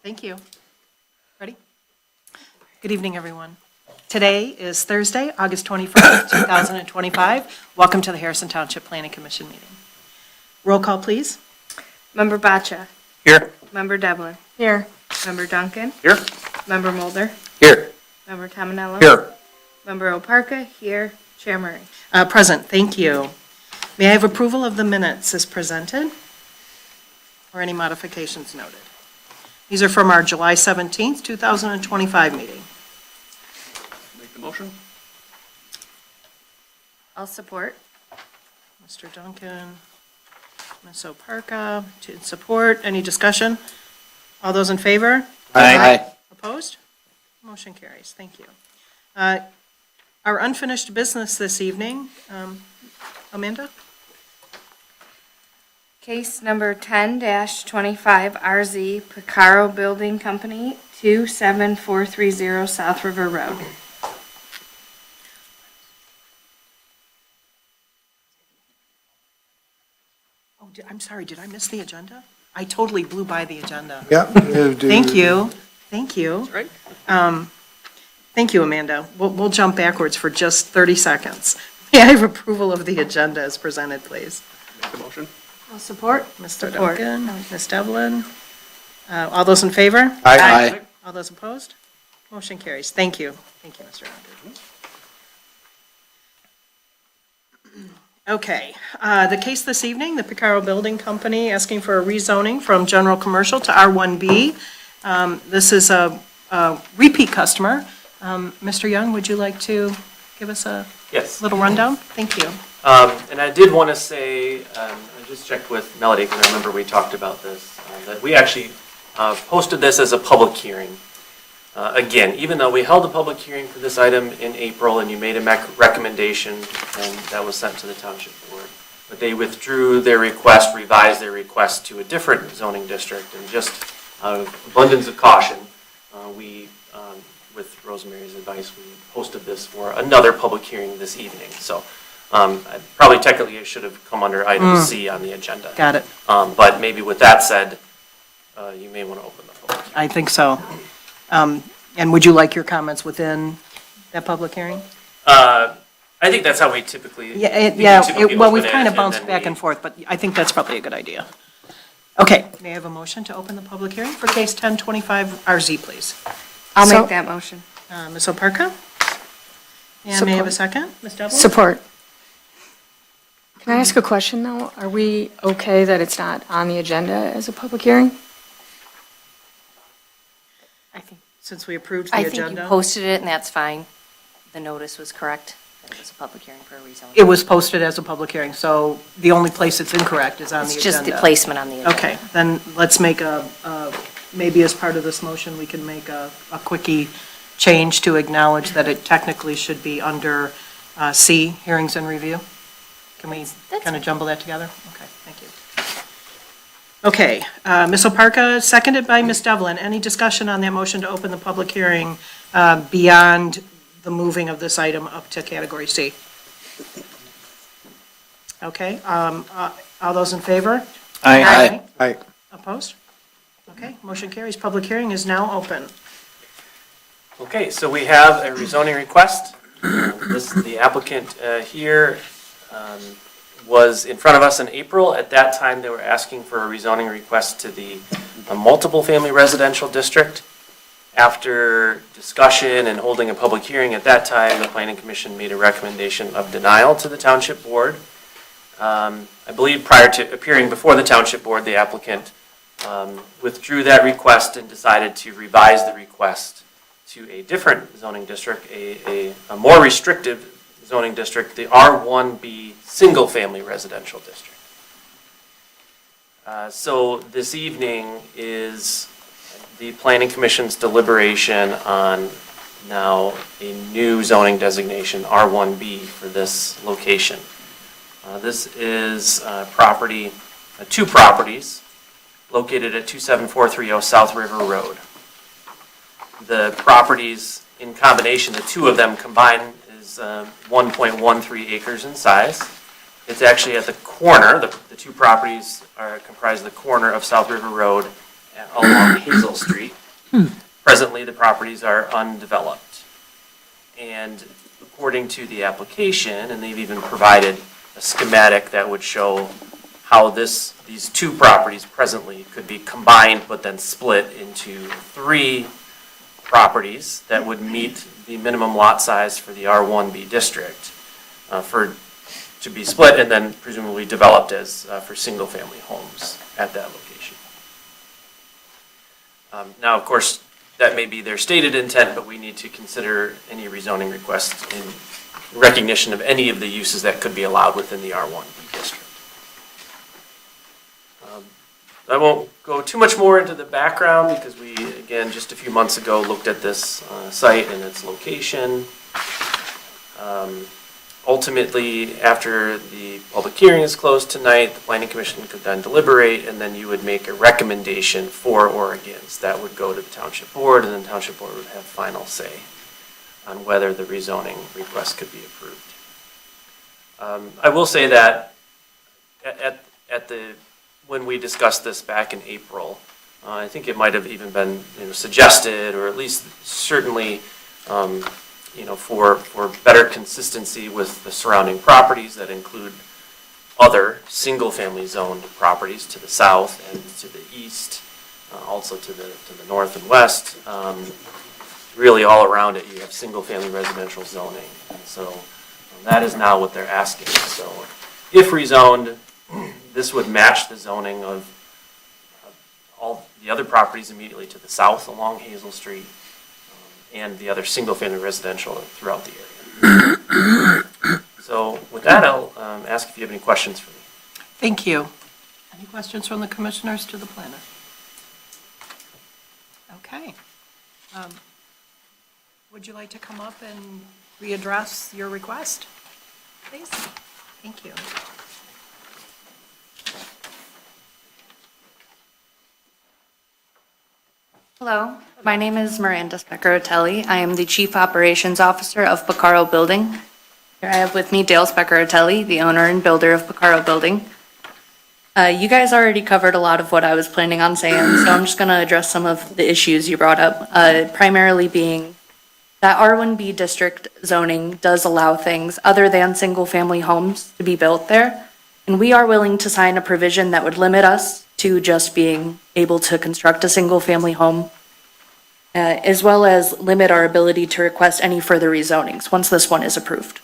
Thank you. Ready? Good evening, everyone. Today is Thursday, August 21st, 2025. Welcome to the Harrison Township Planning Commission meeting. Roll call, please. Member Baccia. Here. Member Devlin. Here. Member Duncan. Here. Member Mulder. Here. Member Tominello. Here. Member Oparka. Here. Chair Murray. Present, thank you. May I have approval of the minutes as presented? Or any modifications noted? These are from our July 17th, 2025 meeting. Make the motion. I'll support. Mr. Duncan, Ms. Oparka, to support. Any discussion? All those in favor? Aye. Opposed? Motion carries. Thank you. Our unfinished business this evening, Amanda? Case number 10-25 RZ Picaro Building Company, 27430 South River Road. Oh, I'm sorry, did I miss the agenda? I totally blew by the agenda. Yeah. Thank you. Thank you. That's right. Thank you, Amanda. We'll jump backwards for just 30 seconds. May I have approval of the agenda as presented, please? Make the motion. I'll support. Mr. Support. Duncan, Ms. Devlin. All those in favor? Aye. All those opposed? Motion carries. Thank you. Thank you, Mr. Duncan. Okay, the case this evening, the Picaro Building Company asking for a rezoning from general commercial to R1B. This is a repeat customer. Mr. Young, would you like to give us a Yes, little rundown? Thank you. and I did want to say, I just checked with Melody, because I remember we talked about this, that we actually posted this as a public hearing. Again, even though we held a public hearing for this item in April, and you made a recommendation, and that was sent to the township board, but they withdrew their request, revised their request to a different zoning district, and just out of abundance of caution, we, with Rosemary's advice, we posted this for another public hearing this evening. So probably technically it should have come under item C on the agenda. Got it. But maybe with that said, you may want to open the public hearing. I think so. And would you like your comments within that public hearing? I think that's how we typically. Well, we've kind of and bounced then back and forth, but I think that's probably a good idea. Okay, may I have a motion to open the public hearing for case 1025 RZ, please? I'll So- make that motion. Ms. Oparka? And may I have a second? Ms. Devlin? Support. Can I ask a question, though? Are we okay that it's not on the agenda as a public hearing? I think, since we approved the I agenda. think you posted it, and that's fine. The notice was correct. It was a public hearing for a reason. It was posted as a public hearing, so the only place it's incorrect is on the It's agenda. just the placement on the agenda. Okay, then let's make maybe as part of this motion, we can make a quickie change to acknowledge that it technically should be under C, hearings and review. Can we kind of jumble that together? Okay, thank you. Okay, Ms. Oparka, seconded by Ms. Devlin. Any discussion on that motion to open the public hearing beyond the moving of this item up to category C? Okay, all those in favor? Aye. Aye. Opposed? Okay, motion carries. Public hearing is now open. Okay, so we have a rezoning request. The applicant here was in front of us in April. At that time, they were asking for a rezoning request to the multiple family residential district. After discussion and holding a public hearing at that time, the Planning Commission made a recommendation of denial to the Township Board. I believe prior to appearing before the Township Board, the applicant withdrew that request and decided to revise the request to a different zoning district, a more restrictive zoning district, the R1B Single Family Residential District. So this evening is the Planning Commission's deliberation on now a new zoning designation, R1B, for this location. This is property, two properties located at 27430 South River Road. The properties in combination, the two of them combined, is 1.13 acres in size. It's actually at the corner, the two properties are comprised of the corner of South River Road along Hazel Street. Presently, the properties are undeveloped. And according to the application, and they've even provided a schematic that would show how these two properties presently could be combined but then split into 3 properties that would meet the minimum lot size for the R1B district to be split and then presumably developed as for single-family homes at that location. Now, of course, that may be their stated intent, but we need to consider any rezoning requests in recognition of any of the uses that could be allowed within the R1B district. I won't go too much more into the background because we, again, just a few months ago looked at this site and its location. Ultimately, after the public hearing is closed tonight, the Planning Commission could then deliberate, and then you would make a recommendation for or against. That would go to the Township Board, and then the Township Board would have final say on whether the rezoning request could be approved. I will say that when we discussed this back in April, I think it might have even been suggested, or at least certainly for better consistency with the surrounding properties that include other single-family zoned properties to the south and to the east, also to the north and west. Really all around it, you have single-family residential zoning. And so that is now what they're asking. So if rezoned, this would match the zoning of all the other properties immediately to the south along Hazel Street and the other single-family residential throughout the area. So with that, I'll ask if you have any questions for me. Thank you. Any questions from the commissioners to the planner? Okay. Would you like to come up and readdress your request, please? Thank you. Hello, my name is Miranda Speccaratelli. I am the Chief Operations Officer of Picaro Building. Here I have with me Dale Speccaratelli, the owner and builder of Picaro Building. You guys already covered a lot of what I was planning on saying, so I'm just going to address some of the issues you brought up, primarily being that R1B district zoning does allow things other than single-family homes to be built there, and we are willing to sign a provision that would limit us to just being able to construct a single-family home, as well as limit our ability to request any further rezonings once this one is approved.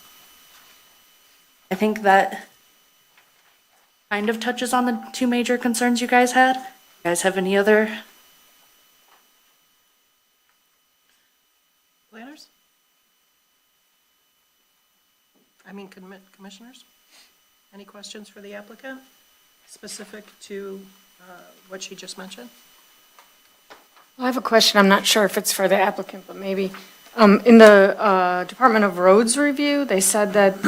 I think that kind of touches on the 2 major concerns you guys had. You guys have any other? Planners? Commissioners? Any questions for the applicant specific to what she just mentioned? I have a question. I'm not sure if it's for the applicant, but maybe. In the Department of Roads review, they said that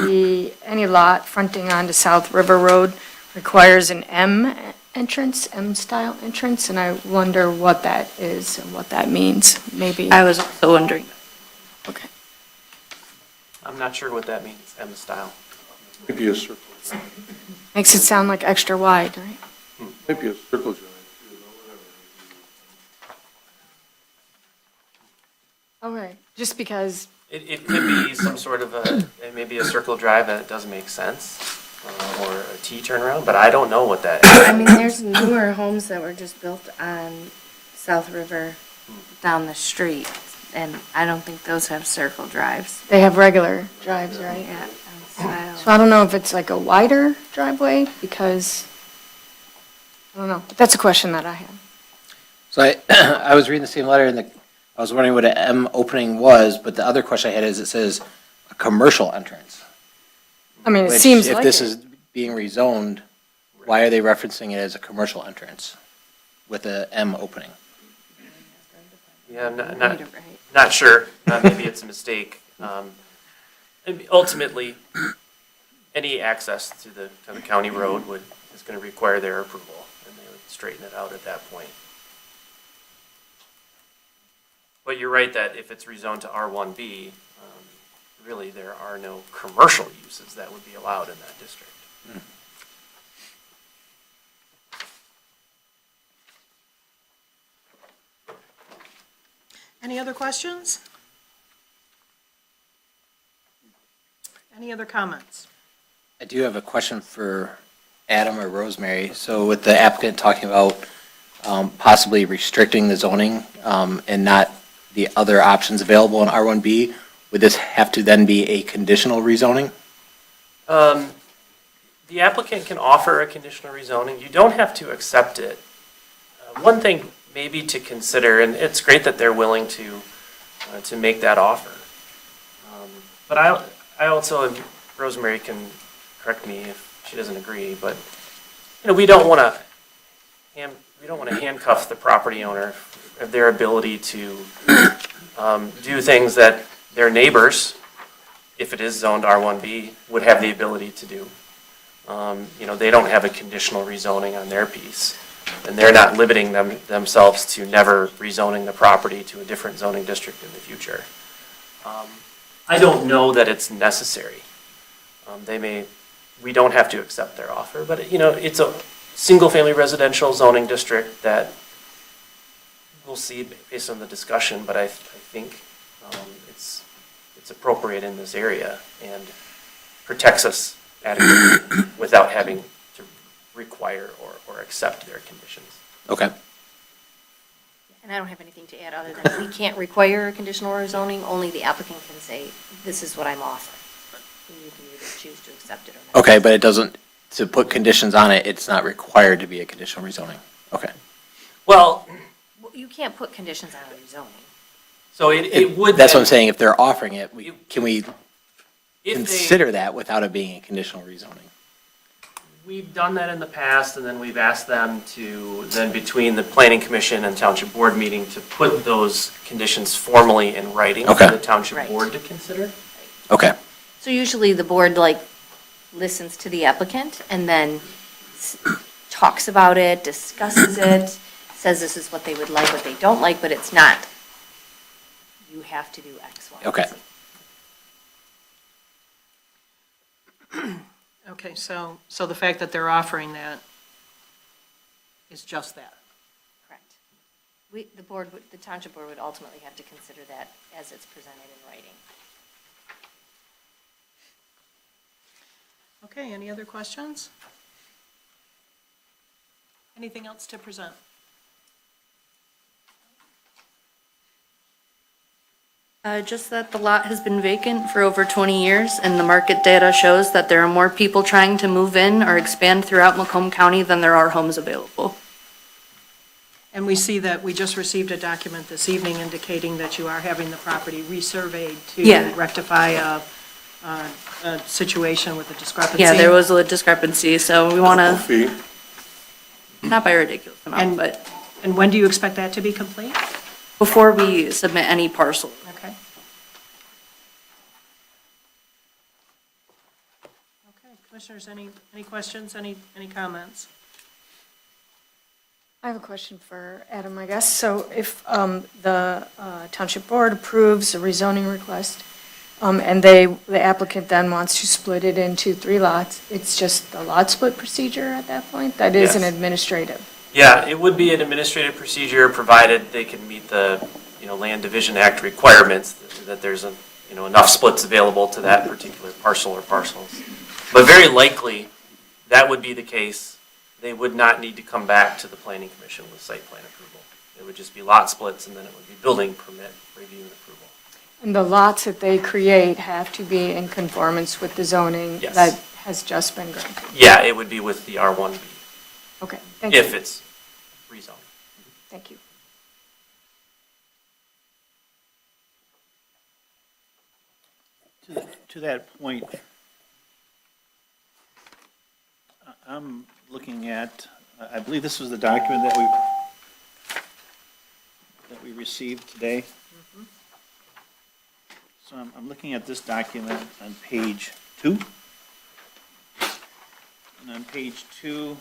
any lot fronting onto South River Road requires an M-style entrance, and I wonder what that is and what that means, maybe. I was also wondering. Okay. I'm not sure what that means, M-style. Maybe a circle. Makes it sound like extra wide, right? Maybe a circle joint. Okay, just because, It could be some sort of maybe a circle drive that doesn't make sense, or a T turnaround, but I don't know what that is. I mean, there's newer homes that were just built on South River down the street, and I don't think those have circle drives. they have regular drives, right? Yeah. So I don't know if it's like a wider driveway, because, I don't know. But that's a question that I have. So I was reading the same letter and I was wondering what an M opening was, but the other question I had is it says a commercial entrance. I mean, it Which, seems like if this it. is being rezoned, why are they referencing it as a commercial entrance with a M opening? Yeah, I'm not sure. Maybe it's a mistake. And ultimately, any access to the county road is going to require their approval, and they would straighten it out at that point. But you're right that if it's rezoned to R1B, really there are no commercial uses that would be allowed in that district. Any other questions? Any other comments? I do have a question for Adam or Rosemary. So with the applicant talking about possibly restricting the zoning and not the other options available in R1B, would this have to then be a conditional rezoning? The applicant can offer a conditional rezoning. You don't have to accept it. One thing maybe to consider, and it's great that they're willing to make that offer. But I also, and Rosemary can correct me if she doesn't agree, but, we don't want to handcuff the property owner of their ability to do things that their neighbors, if it is zoned R1B, would have the ability to do. They don't have a conditional rezoning on their piece, and they're not limiting themselves to never rezoning the property to a different zoning district in the future. I don't know that it's necessary. We don't have to accept their offer, but it's a single-family residential zoning district that we'll see based on the discussion, but I think it's appropriate in this area and protects us adequately without having to require or accept their conditions. Okay. And I don't have anything to add other than we can't require a conditional rezoning, only the applicant can say, this is what I'm offering. And you can either choose to accept it or not. Okay, but it doesn't, to put conditions on it, it's not required to be a conditional rezoning. Okay. Well, Well, you can't put conditions on a rezoning. so it would. That's what I'm saying, if they're offering it, can we If they- consider that without it being a conditional rezoning? We've done that in the past, and then we've asked them to, then between the planning commission and township board meeting, to put those conditions formally in writing Okay. for the township Right. board to consider. Okay, So usually the board listens to the applicant and then talks about it, discusses it, says this is what they would like, what they don't like, but it's not, you have to do X, Y, and Okay. Z. Okay, so the fact that they're offering that is just that. Correct. The township board would ultimately have to consider that as it's presented in writing. Okay, any other questions? Anything else to present? Just that the lot has been vacant for over 20 years, and the market data shows that there are more people trying to move in or expand throughout Macomb County than there are homes available. And we see that we just received a document this evening indicating that you are having the property resurveyed to Yeah. rectify a situation with a discrepancy. Yeah, there was a discrepancy, so we want to, Fee. not by a ridiculous amount, And- but And when do you expect that to be complete? before we submit any parcel. Okay. Okay, commissioners, any questions, any comments? I have a question for Adam, I guess. So if the township board approves a rezoning request, and the applicant then wants to split it into 3 lots, it's just a lot split procedure at that point? That is an Yes. administrative? Yeah, it would be an administrative procedure, provided they can meet the, Land Division Act requirements, that there's enough splits available to that particular parcel or parcels. But very likely, that would be the case. They would not need to come back to the planning commission with site plan approval. It would just be lot splits, and then it would be building permit review and approval. And the lots that they create have to be in conformance with the zoning Yes. that has just been granted? Yeah, it would be with the R1B, Okay, thank you. if it's rezoned. Thank you. To that point, I'm looking at, I believe this was the document that we received today. So I'm looking at this document on page 2. And on page 2,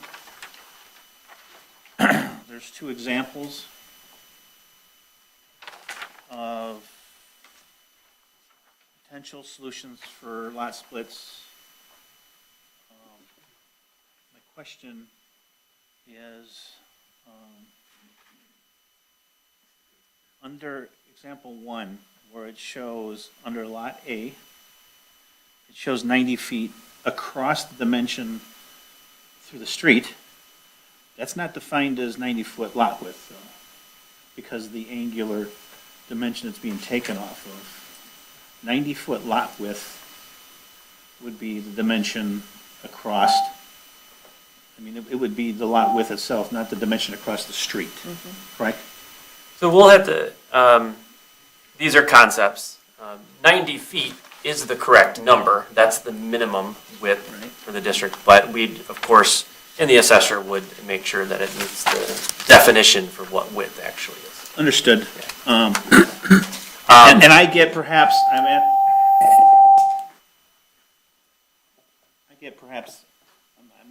there's 2 examples of potential solutions for lot splits. My question is, under example 1, where it shows under Lot A, it shows 90 feet across the dimension through the street. That's not defined as 90-foot lot width, though, because the angular dimension it's being taken off of. 90-foot lot width would be the dimension across, I mean, it would be the lot width itself, not the dimension across the street, correct? So we'll have to, these are concepts. 90 feet is the correct number. That's the minimum width Right. for the district. But we, of course, and the assessor would make sure that it meets the definition for what width actually is. Understood. Um, And I get perhaps, I'm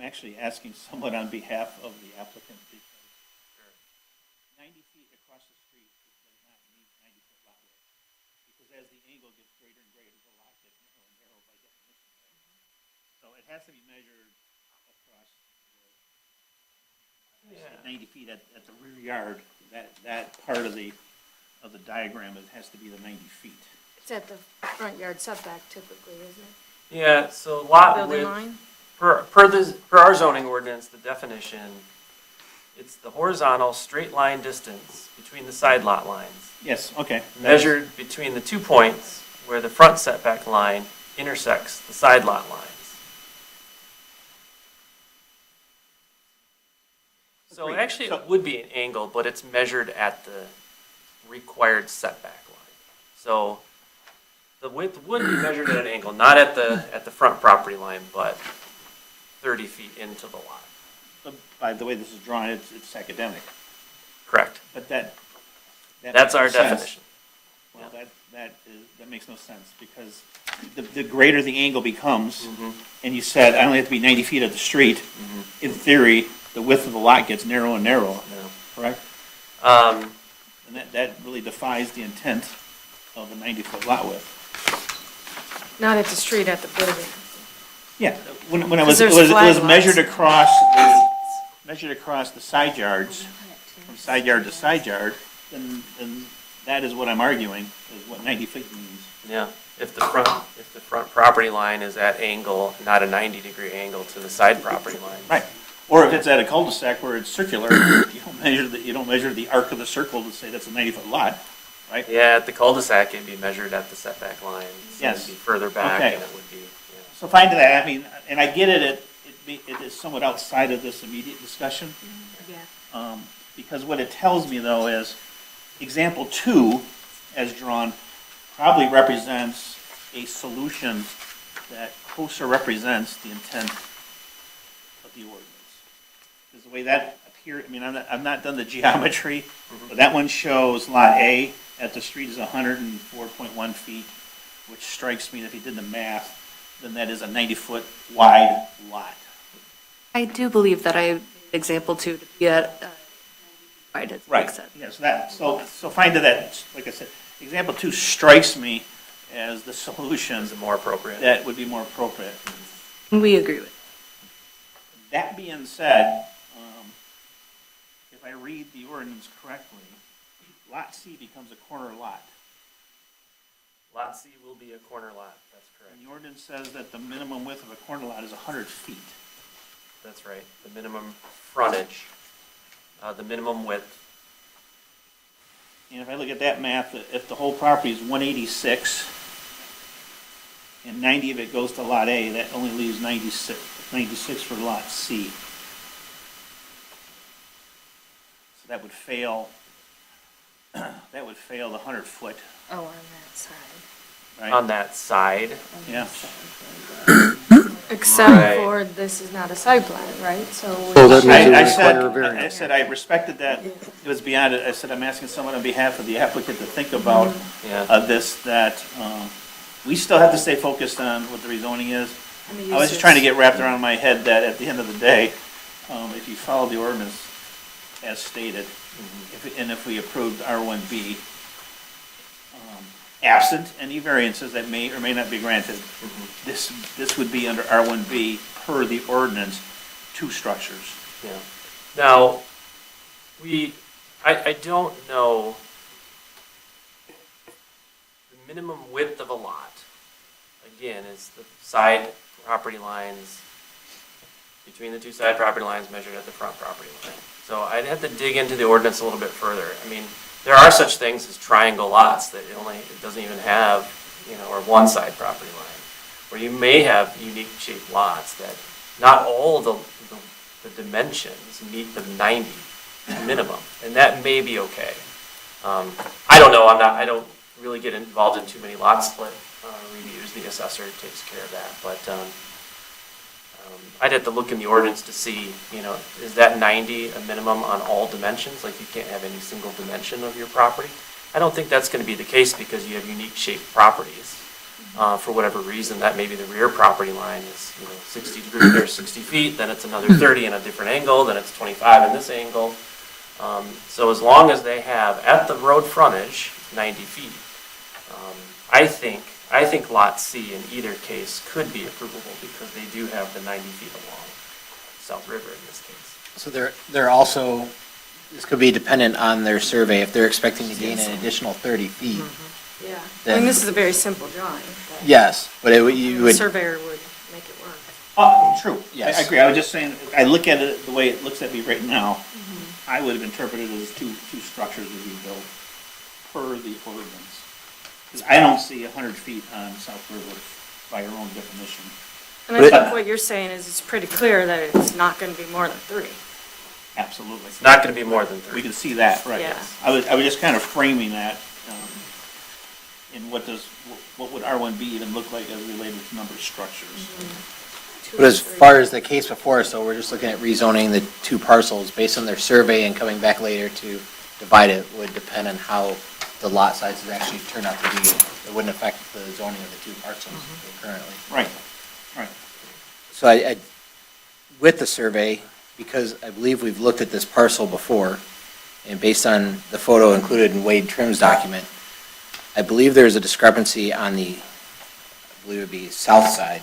actually asking somewhat on behalf of the applicant, because 90 feet across the street does not meet 90-foot lot width. Because as the angle gets greater and greater, the lot gets narrower and narrower by definition, right? So it has to be measured across, 90 feet at the rear yard, that part of the diagram, it has to be the 90 feet. It's at the front yard setback typically, isn't it? Yeah, so lot Building width, line? per our zoning ordinance, the definition, it's the horizontal straight line distance between the side lot lines, Yes, okay. measured between the 2 points where the front setback line intersects the side lot lines. So Agreed. actually, So- it would be an angle, but it's measured at the required setback line. So the width would be measured at an angle, not at the front property line, but 30 feet into the lot. By the way this is drawn, it's academic, Correct. but that That's makes our no sense. definition. Well, that makes no sense, because the greater the angle becomes, and you said, I only have to be 90 feet at the street, in theory, the width of the lot gets narrower and narrower, Yeah. correct? Um, And that really defies the intent of the 90-foot lot width. Not at the street, at the building. Yeah, when I was, 'Cause it there's was flag lots. measured across the side yards, from side yard to side yard, then that is what I'm arguing, is what 90 feet means. Yeah, if the front property line is at angle, not a 90-degree angle to the side property line. Right. Or if it's at a cul-de-sac where it's circular, you don't measure the arc of the circle to say that's a 90-foot lot, right? Yeah, at the cul-de-sac, it'd be measured at the setback line. So Yes. it'd be further back, Okay. and it would be, yeah. So fine to that, I mean, and I get it is somewhat outside of this immediate discussion. Yeah. Because what it tells me, though, is example 2, as drawn, probably represents a solution that closer represents the intent of the ordinance. Because the way that appeared, I mean, I've not done the geometry, but that one shows Lot A at the street is 104.1 feet, which strikes me that if you did the math, then that is a 90-foot wide lot. I do believe that I example 2 to be at, wide, it Right, makes sense. yes, so fine to that, like I said, example 2 strikes me as the solution Is it more appropriate? that would be more appropriate. We agree with. That being said, if I read the ordinance correctly, Lot C becomes a corner lot. Lot C will be a corner lot, that's correct. And the ordinance says that the minimum width of a corner lot is 100 feet. That's right, the minimum frontage, the minimum width. And if I look at that math, if the whole property is 186, and 90 of it goes to Lot A, that only leaves 96 for Lot C. So that would fail the 100-foot, Oh, on that side. right? On that side, Yeah. Except Right. for this is not a side plan, right? So that means it I said I respected that, it was beyond it, I said I'm asking someone on behalf of the applicant to think about yeah. this, that we still have to stay focused on what the rezoning is. and the I was just uses. trying to get wrapped around my head that at the end of the day, if you follow the ordinance as stated, if we approved R1B, absent any variances that may or may not be granted, this would be under R1B per the ordinance, 2 structures. Yeah. Now, I don't know minimum width of a lot, again, is the side property lines, between the two side property lines measured at the front property line. So I'd have to dig into the ordinance a little bit further. I mean, there are such things as triangle lots that it doesn't even have, or one side property line, where you may have unique shaped lots that not all the dimensions meet the 90 minimum, and that may be okay. I don't know, I don't really get involved in too many lot split reviews. The assessor takes care of that, but I'd have to look in the ordinance to see, is that 90 a minimum on all dimensions? Like you can't have any single dimension of your property? I don't think that's going to be the case because you have unique shaped properties. For whatever reason, that maybe the rear property line is 60 degrees or 60 feet, then it's another 30 in a different angle, then it's 25 in this angle. So as long as they have at the road frontage 90 feet, I think Lot C in either case could be approvable because they do have the 90 feet along South River in this case. So they're also, this could be dependent on their survey. If they're expecting to gain an additional 30 feet. Yeah. I Then- mean, this is a very simple drawing. but Yes, but you The would, surveyor would make it work. Oh, true. Yes. I agree. I was just saying, I look at it the way it looks at me right now. I would have interpreted it as two structures would be built per the ordinance. Because I don't see 100 feet on South River by your own definition. And I think what you're saying is it's pretty clear that it's not going to be more than 3. Absolutely. It's not going to be more than 3. We can see that, right. Yeah. I was just kind of framing that, in what would R1B even look like as related to number of structures? but as far as the case before us, so we're just looking at rezoning the two parcels based on their survey and coming back later to divide it would depend on how the lot sizes actually turn out to be. It wouldn't affect the zoning of the two parcels currently. Right, right. So with the survey, because I believe we've looked at this parcel before, and based on the photo included in Wade Trim's document, I believe there's a discrepancy on I believe it would be south side,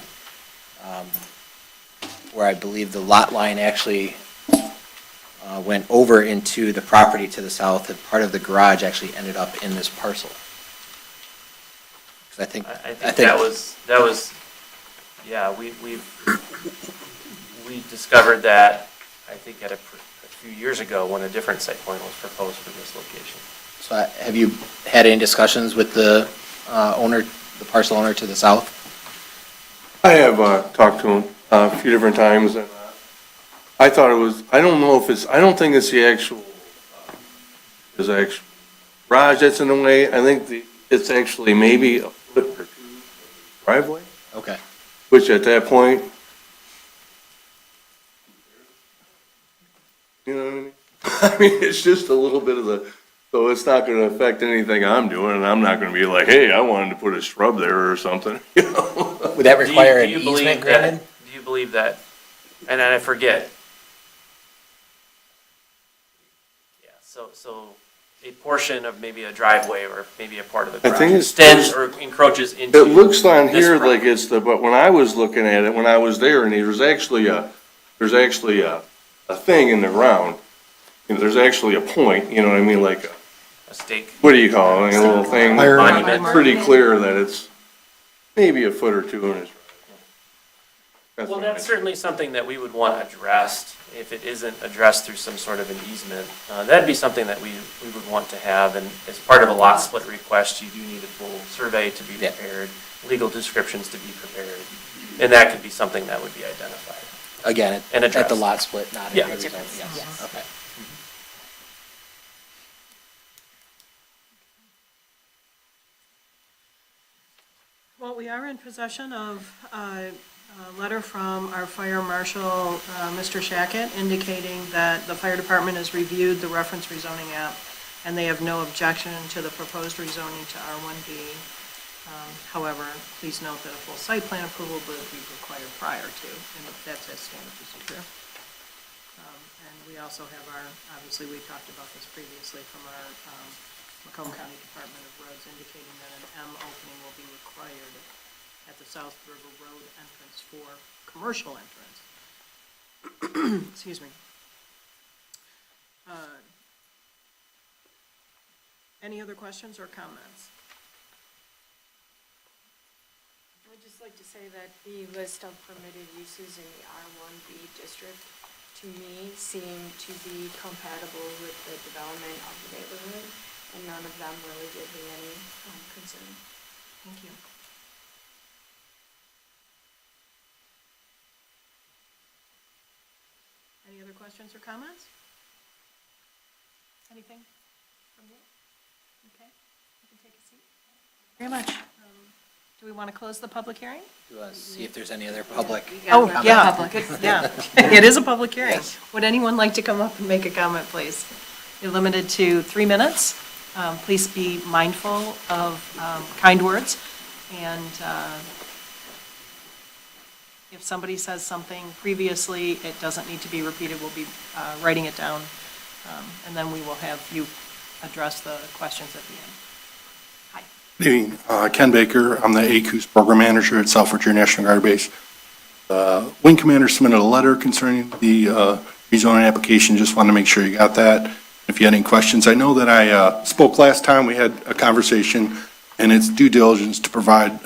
where I believe the lot line actually went over into the property to the south, and part of the garage actually ended up in this parcel. 'Cause I think that was, yeah, we discovered that, I think a few years ago when a different site plan was proposed for this location. So have you had any discussions with the owner, the parcel owner to the south? I have talked to him a few different times, and I thought it was, I don't think it's the actual garage that's in the way. I think it's actually maybe a foot or two driveway, Okay. which at that point, you know what I mean? I mean, it's just a little bit of so it's not gonna affect anything I'm doing, and I'm not gonna be like, hey, I wanted to put a shrub there or something, you know? Would that require an Do you believe easement granted? Do you believe that, and I forget. Yeah, so a portion of maybe a driveway or maybe a part of the I garage think it's- extends or encroaches into. It looks on this here like property. it's but when I was looking at it, when I was there, and there's actually a thing in the ground. You know, there's actually a point, you know what I mean, like, A stake. what do you call it, like a little thing? Monument. Pretty clear that it's maybe a foot or two in his. Well, that's certainly something that we would want addressed, if it isn't addressed through some sort of an easement. That'd be something that we would want to have, and as part of a lot split request, you do need a full survey to be prepared, legal descriptions to be prepared, and that could be something that would be identified. Again, And at the addressed. lot split, not Yeah. in the rezone, yes, okay. Well, we are in possession of a letter from our fire marshal, Mr. Shackett, indicating that the fire department has reviewed the reference rezoning app, and they have no objection to the proposed rezoning to R1B. However, please note that a full site plan approval would be required prior to, and that's a standard procedure. And we also have obviously, we talked about this previously from our Macomb County Department of Roads indicating that an M opening will be required at the South River Road entrance for commercial entrance. Excuse me. Any other questions or comments? would just like to say that the list of permitted uses in the R1B district, to me, seem to be compatible with the development of the neighborhood, and none of them really give me any concern. Thank you. Any other questions or comments? Anything from you? Okay, you can take a seat. Very much. Do we want to close the public hearing? Do you want to see if there's any other public? Oh, let the yeah, public- good, yeah. It is a public hearing. Would anyone like to come up and make a comment, please? You're limited to 3 minutes. Please be mindful of kind words. And if somebody says something previously, it doesn't need to be repeated. We'll be writing it down. And then we will have you address the questions at the end. Hi. Good evening. Ken Baker. I'm the ACUS Program Manager at South Virginia National Guard Base. Wing Commander submitted a letter concerning the rezoning application. Just wanted to make sure you got that. If you had any questions, I know that I spoke last time. We had a conversation, and it's due diligence to provide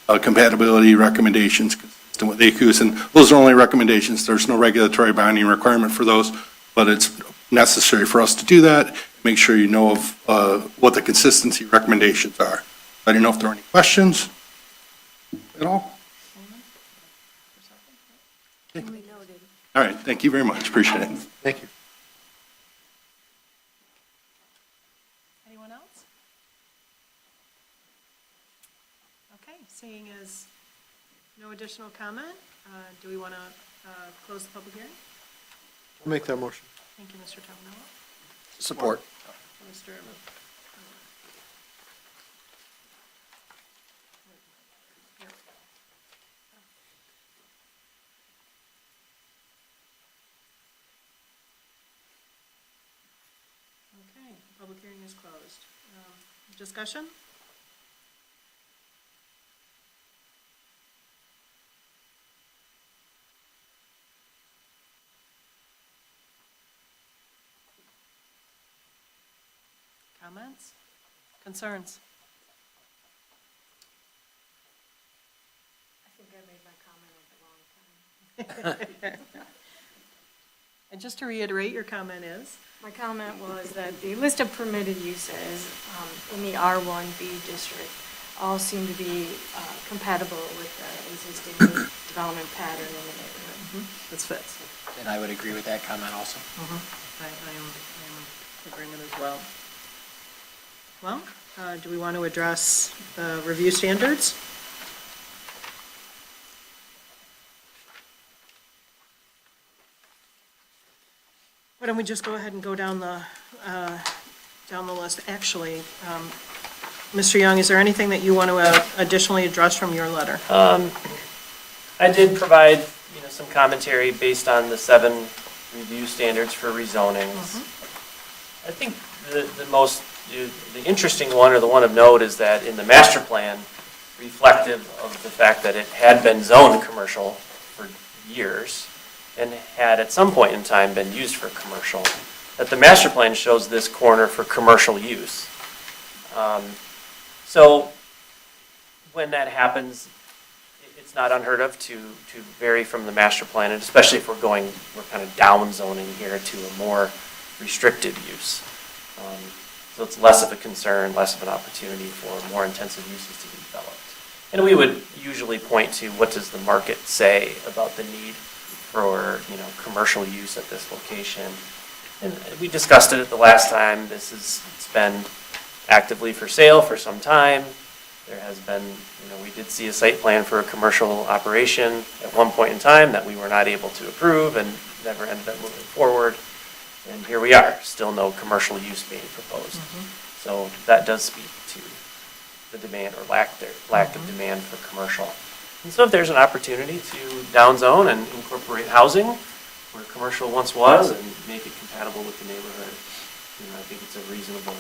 compatibility recommendations consistent with ACUS. And those are only recommendations. There's no regulatory binding requirement for those, but it's necessary for us to do that. Make sure you know of what the consistency recommendations are. I didn't know if there were any questions at all. Okay. All right, thank you very much. Appreciate it. Thank you. Anyone else? Okay, seeing as no additional comment, do we want to close the public hearing? I'll make that motion. Thank you, Mr. Tominello. Support. Mr. Okay, public hearing is closed. Discussion? Comments? Concerns? I think I made my comment at the wrong time. And just to reiterate, your comment is? My comment was that the list of permitted uses in the R1B district all seem to be compatible with the existing development pattern in the neighborhood. This fits. And I would agree with that comment also. I am in agreement as well. Well, do we want to address the review standards? Why don't we just go ahead and go down the list? Actually, Mr. Young, is there anything that you want to additionally address from your letter? I did provide, some commentary based on the 7 review standards for rezonings. I think the interesting one, or the one of note, is that in the master plan, reflective of the fact that it had been zoned commercial for years and had at some point in time been used for commercial, that the master plan shows this corner for commercial use. So when that happens, it's not unheard of to vary from the master plan, and especially if we're kind of down zoning here to a more restricted use. So it's less of a concern, less of an opportunity for more intensive uses to be developed. And we would usually point to what does the market say about the need for, commercial use at this location. And we discussed it at the last time. It's been actively for sale for some time. There has been, we did see a site plan for a commercial operation at one point in time that we were not able to approve and never ended up moving forward. And here we are, still no commercial use being proposed. So that does speak to the demand or lack of demand for commercial. And so if there's an opportunity to downzone and incorporate housing where commercial once was and make it compatible with the neighborhood, I think it's a reasonable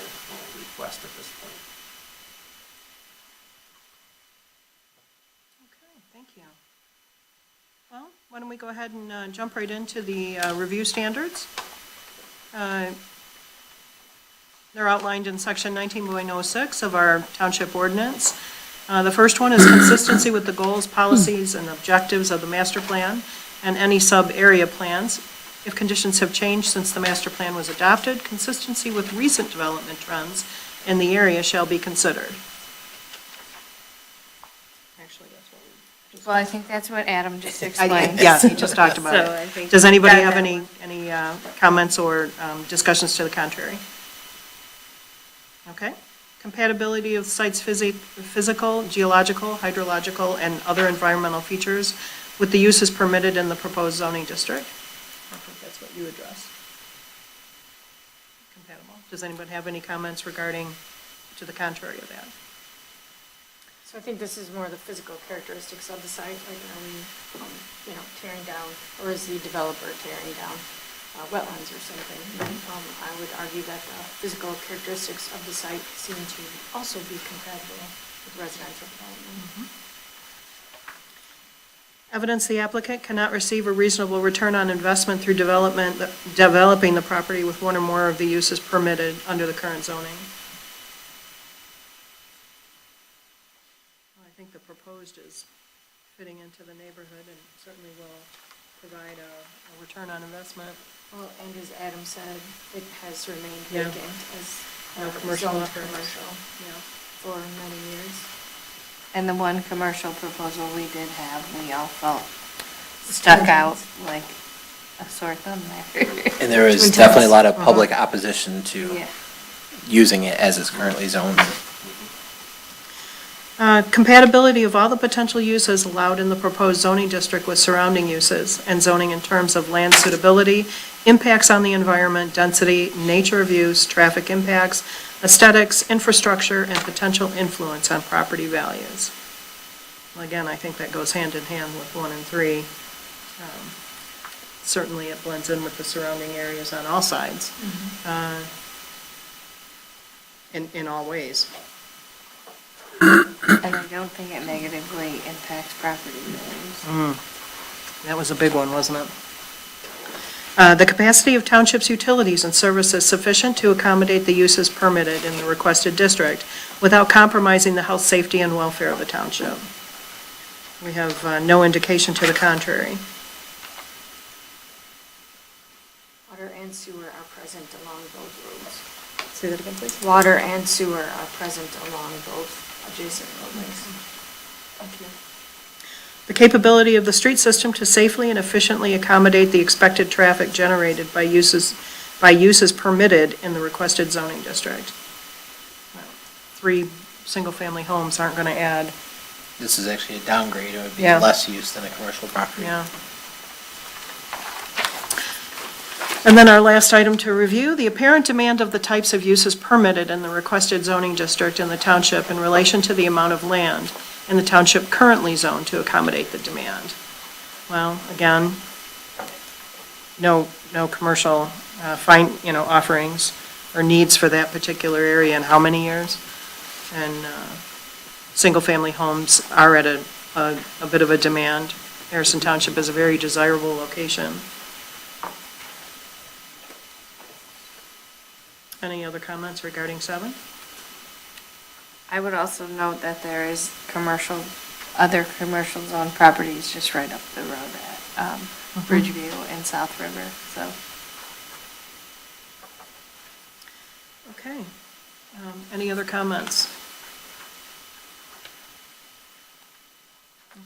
request at this point. Okay, thank you. Well, why don't we go ahead and jump right into the review standards? They're outlined in section 19.06 of our township ordinance. The first one is consistency with the goals, policies, and objectives of the master plan and any sub-area plans. If conditions have changed since the master plan was adopted, consistency with recent development trends in the area shall be considered. Actually, that's what we. Well, I think that's what Adam just I- explained. Yeah, he just talked about So I it. think Does anybody that- have any comments or discussions to the contrary? Okay. Compatibility of sites' physical, geological, hydrological, and other environmental features with the uses permitted in the proposed zoning district. I think that's what you addressed. Compatible. Does anybody have any comments regarding to the contrary of that? So I think this is more the physical characteristics of the site, like are we, tearing down, or is the developer tearing down wetlands or something? And, I would argue that the physical characteristics of the site seem to also be compatible with residential development. Evidence the applicant cannot receive a reasonable return on investment through developing the property with one or more of the uses permitted under the current zoning. Well, I think the proposed is fitting into the neighborhood and certainly will provide a return on investment. Well, and as Adam said, it has remained Yeah. vacant as No commercial zoned operators. commercial Yeah. for many years. And the one commercial proposal we did have, we all felt stuck out like a sore thumb there. And there is Twin definitely a Towers. lot of public opposition to Yeah. using it as it's currently zoned. Compatibility of all the potential uses allowed in the proposed zoning district with surrounding uses and zoning in terms of land suitability, impacts on the environment, density, nature of use, traffic impacts, aesthetics, infrastructure, and potential influence on property values. Well, again, I think that goes hand in hand with 1 and 3. Certainly, it blends in with the surrounding areas on all sides, in all ways. And I don't think it negatively impacts property values. That was a big one, wasn't it? The capacity of townships' utilities and services sufficient to accommodate the uses permitted in the requested district without compromising the health, safety, and welfare of the township. We have no indication to the contrary. Water and sewer are present along both roads. Say that again, please. Water and sewer are present along both adjacent roadways. Thank you. The capability of the street system to safely and efficiently accommodate the expected traffic generated by uses permitted in the requested zoning district. 3 single-family homes aren't going to add, This is actually a downgrade. It would be Yeah. less use than a commercial property. yeah. And then our last item to review, the apparent demand of the types of uses permitted in the requested zoning district in the township in relation to the amount of land in the township currently zoned to accommodate the demand. Well, again, no commercial offerings or needs for that particular area in how many years? And single-family homes are at a bit of a demand. Harrison Township is a very desirable location. Any other comments regarding 7? I would also note that there is other commercial zone properties just right up the road at Bridgeview and South River, so. Okay. Any other comments?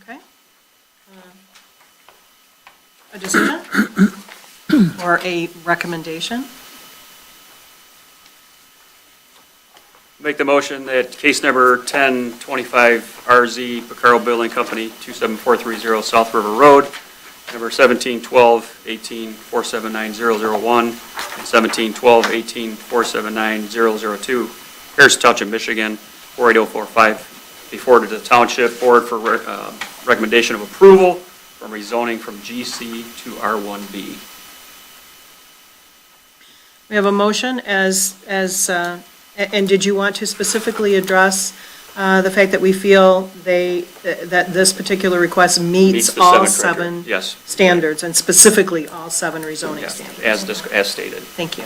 Okay. A decision? Or a recommendation? Make the motion that case number 1025 RZ Picaro Building Company, 27430 South River Road, number 1712-18-479001, and 1712-18-479002, Harrison Township, Michigan, 48045, be forwarded to the Township Board for recommendation of approval from rezoning from GC to R1B. We have a motion and did you want to specifically address the fact that we feel that this particular request meets the all 7 criteria. 7 Yes. standards, and specifically all 7 rezoning Yeah, standards? as stated, Thank you.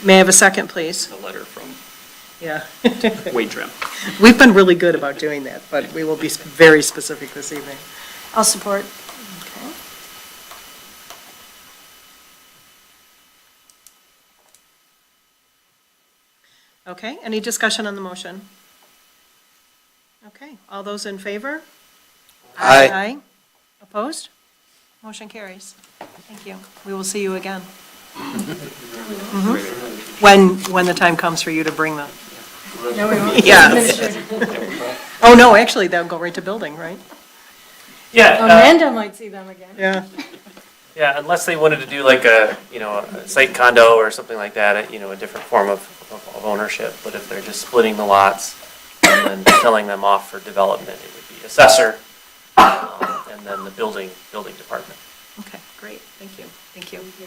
May I have a second, please? the letter from Yeah. weight trim. We've been really good about doing that, but we will be very specific this evening. I'll support. Okay, any discussion on the motion? Okay, all those in favor? Aye. Opposed? Motion carries. Thank you. We will see you again. Mhm. When the time comes for you to bring them. No, we won't. Yes. Oh, no, actually, they'll go right to building, right? Yeah, Amanda might see them again. Yeah. yeah, unless they wanted to do like a, a site condo or something like that, a different form of ownership. But if they're just splitting the lots and then selling them off for development, it would be assessor, and then the building department. Okay, great, thank you, thank you. Thank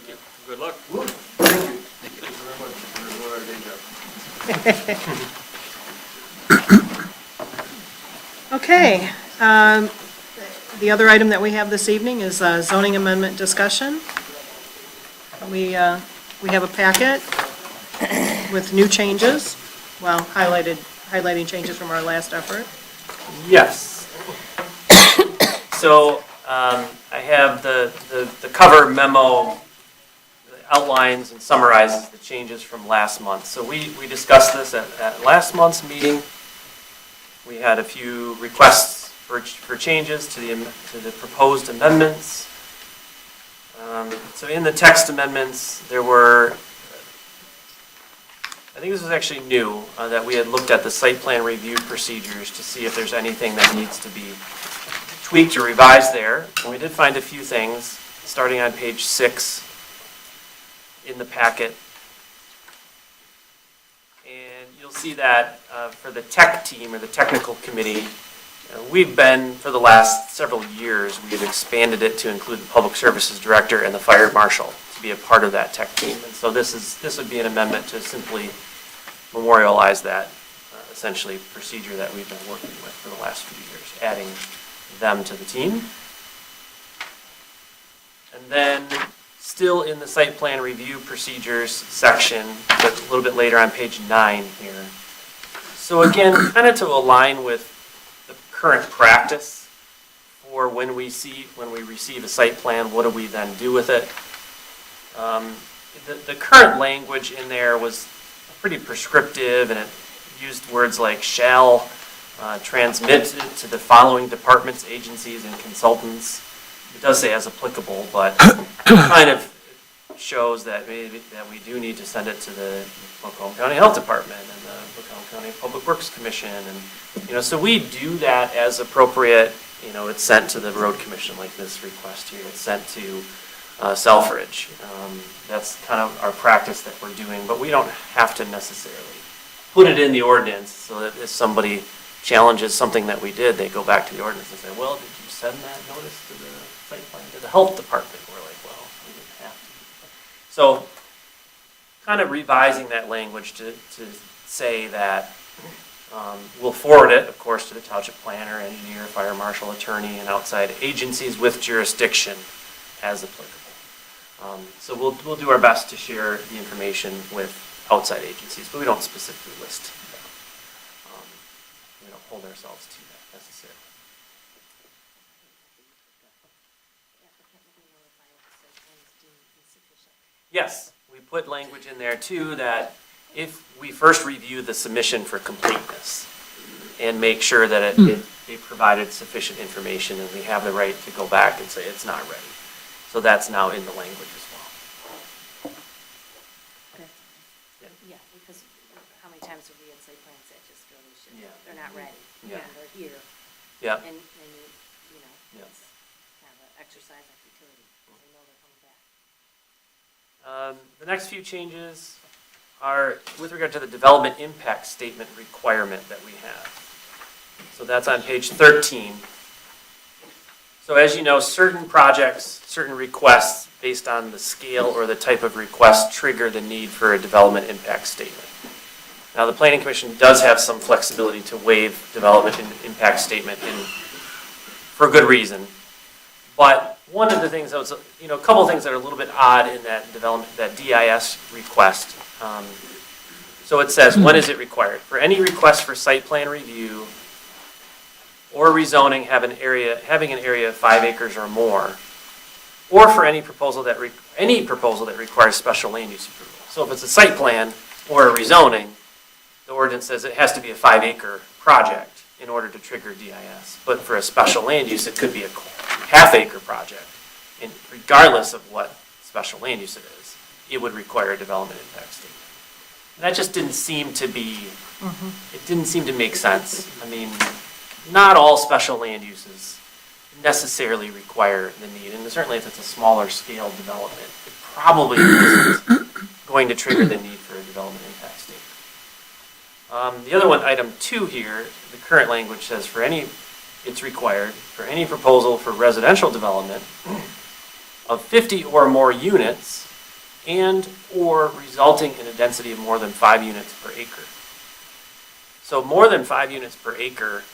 you. Good luck. Okay, the other item that we have this evening is zoning amendment discussion. We have a packet with new changes, well, highlighting changes from our last effort. Yes. So I have the cover memo that outlines and summarizes the changes from last month. So we discussed this at last month's meeting. We had a few requests for changes to the proposed amendments. So in the text amendments, there were, I think this was actually new, that we had looked at the site plan review procedures to see if there's anything that needs to be tweaked or revised there. And we did find a few things, starting on page 6 in the packet. And you'll see that for the tech team or the technical committee, we've been, for the last several years, we've expanded it to include the public services director and the fire marshal to be a part of that tech team. And so this would be an amendment to simply memorialize that essentially procedure that we've been working with for the last few years, adding them to the team. And then still in the site plan review procedures section, but a little bit later on page 9 here. So again, kind of to align with the current practice for when we receive a site plan, what do we then do with it? The current language in there was pretty prescriptive, and it used words like shall transmit to the following departments, agencies, and consultants. It does say as applicable, but kind of shows that that we do need to send it to the Macomb County Health Department and the Macomb County Public Works Commission, and so we do that as appropriate. It's sent to the Road Commission like this request here. It's sent to Selfridge. That's kind of our practice that we're doing, but we don't have to necessarily put it in the ordinance so that if somebody challenges something that we did, they go back to the ordinance and say, well, did you send that notice to the site plan, to the health department? We're like, well, we didn't have to. So kind of revising that language to say that we'll forward it, of course, to the township planner, engineer, fire marshal, attorney, and outside agencies with jurisdiction as applicable. So we'll do our best to share the information with outside agencies, but we don't specifically list them. We don't hold ourselves to that necessarily. Yes, we put language in there too that if we first review the submission for completeness and make sure that it provided sufficient information, and we have the right to go back and say it's not ready. So that's now in the language as well. Yeah, because how many times have we had site plans that just go, they're not ready, Yeah. and they're here. Yeah. And Yeah. it's kind of an exercise of futility, because they know they're coming back. The next few changes are with regard to the development impact statement requirement that we have. So that's on page 13. So as you know, certain projects, certain requests based on the scale or the type of request trigger the need for a development impact statement. Now, the Planning Commission does have some flexibility to waive development impact statement for good reason. But one of the things that was, a couple of things that are a little bit odd in that development, that DIS request. So it says, when is it required? For any request for site plan review or rezoning having an area of 5 acres or more, or for any proposal that requires special land use approval. So if it's a site plan or a rezoning, the ordinance says it has to be a 5-acre project in order to trigger DIS. But for a special land use, it could be a half-acre project. And regardless of what special land use it is, it would require a development impact statement. And that just didn't seem to be, it didn't seem to make sense. I mean, not all special land uses necessarily require the need, and certainly if it's a smaller scale development, it probably isn't going to trigger the need for a development impact statement. The other one, item 2 here, the current language says it's required for any proposal for residential development of 50 or more units and or resulting in a density of more than 5 units per acre. So more than 5 units per acre,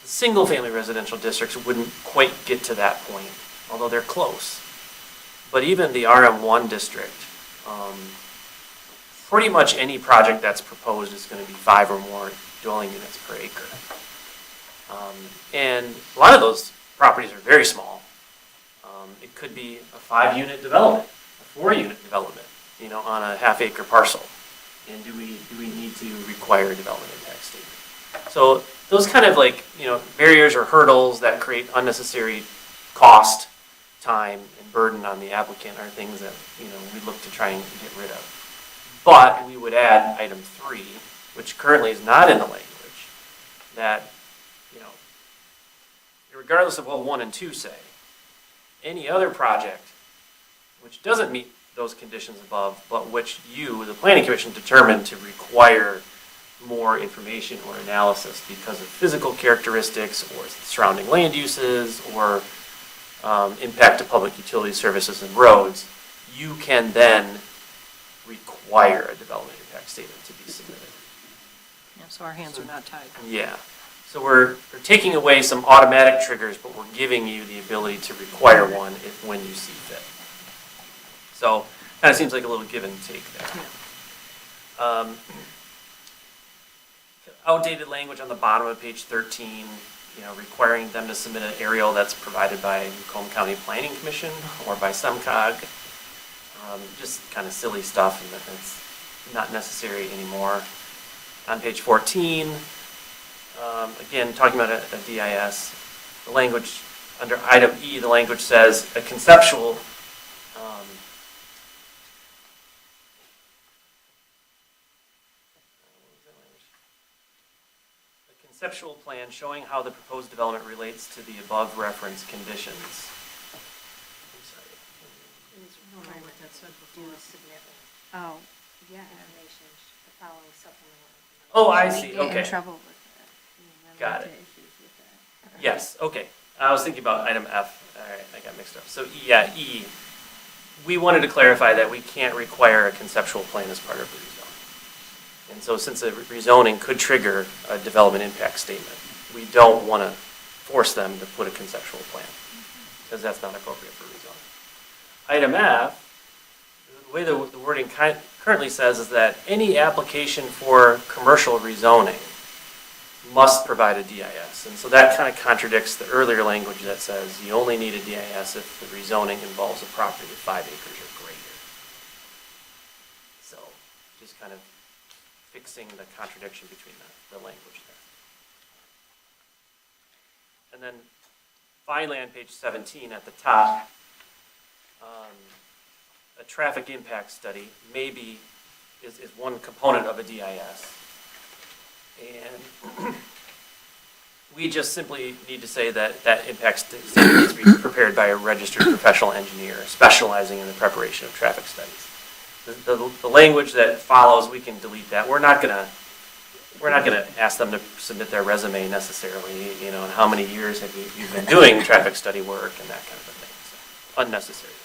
single-family residential districts wouldn't quite get to that point, although they're close. But even the RM1 district, pretty much any project that's proposed is going to be 5 or more dwelling units per acre. And a lot of those properties are very small. It could be a 5-unit development, a 4-unit development, on a half-acre parcel. And do we need to require a development impact statement? So those kind of barriers or hurdles that create unnecessary cost, time, and burden on the applicant are things that, we look to try and get rid of. But we would add item 3, which currently is not in the language, that, regardless of what 1 and 2 say, any other project which doesn't meet those conditions above, but which you, the planning commission, determined to require more information or analysis because of physical characteristics or surrounding land uses or impact to public utility services and roads, you can then require a development impact statement to be submitted. Yeah, so our hands are not tied. Yeah. So we're taking away some automatic triggers, but we're giving you the ability to require one when you see fit. So kind of seems like a little give and take there. Yeah. Outdated language on the bottom of page 13, requiring them to submit an aerial that's provided by Macomb County Planning Commission or by SEMCOG. Just kind of silly stuff, and that's not necessary anymore. On page 14, again, talking about a DIS, the language, under item E, the language says a conceptual conceptual plan showing how the proposed development relates to the above referenced conditions. I'm sorry. Oh, yeah. Information, the following supplemental. Oh, I see, Get in okay. trouble with that. Got it. Issues with that. Yes, okay. I was thinking about item F. All right, I got mixed up. So E, we wanted to clarify that we can't require a conceptual plan as part of the rezoning. And so since a rezoning could trigger a development impact statement, we don't want to force them to put a conceptual plan because that's not appropriate for rezoning. Item F, the way the wording currently says is that any application for commercial rezoning must provide a DIS. And so that kind of contradicts the earlier language that says you only need a DIS if the rezoning involves a property of 5 acres or greater. So just kind of fixing the contradiction between the language there. And then finally on page 17 at the top, a traffic impact study maybe is one component of a DIS. And we just simply need to say that that impact statement needs to be prepared by a registered professional engineer specializing in the preparation of traffic studies. The language that follows, we can delete that. We're not gonna ask them to submit their resume necessarily, and how many years have you've been doing traffic study work and that kind of a thing. So, unnecessary language.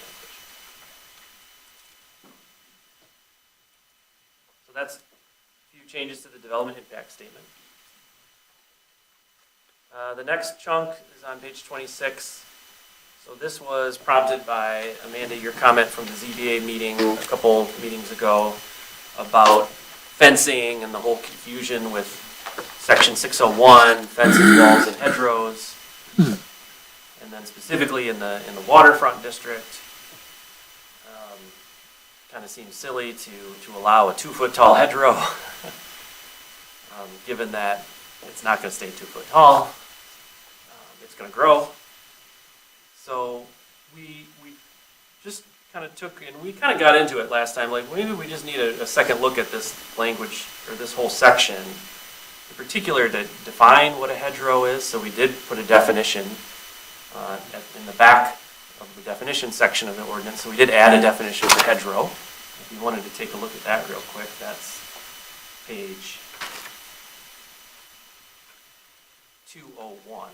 So that's a few changes to the development impact statement. The next chunk is on page 26. So this was prompted by, Amanda, your comment from the ZBA meeting a couple meetings ago about fencing and the whole confusion with section 601, fences, walls, and hedgerows. And then specifically in the waterfront district, kind of seems silly to allow a 2-foot tall hedgerow, given that it's not going to stay 2 foot tall. It's going to grow. So we just kind of took, and we kind of got into it last time, like maybe we just need a second look at this language, or this whole section, in particular to define what a hedgerow is. So we did put a definition in the back of the definition section of the ordinance. So we did add a definition for hedgerow. If you wanted to take a look at that real quick, that's page 201.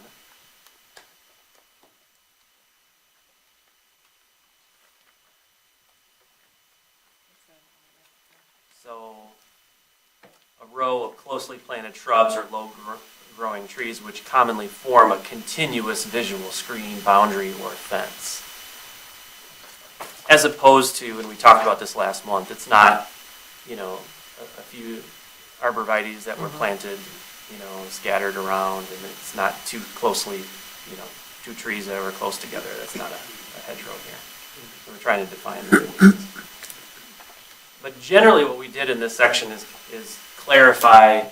So a row of closely planted shrubs or low-growing trees which commonly form a continuous visual screen, boundary, or fence. As opposed to, and we talked about this last month, it's not, a few arborvitaes that were planted, scattered around, and it's not too closely, two trees that were close together. That's not a hedgerow here. So we're trying to define the differences. But generally what we did in this section is clarify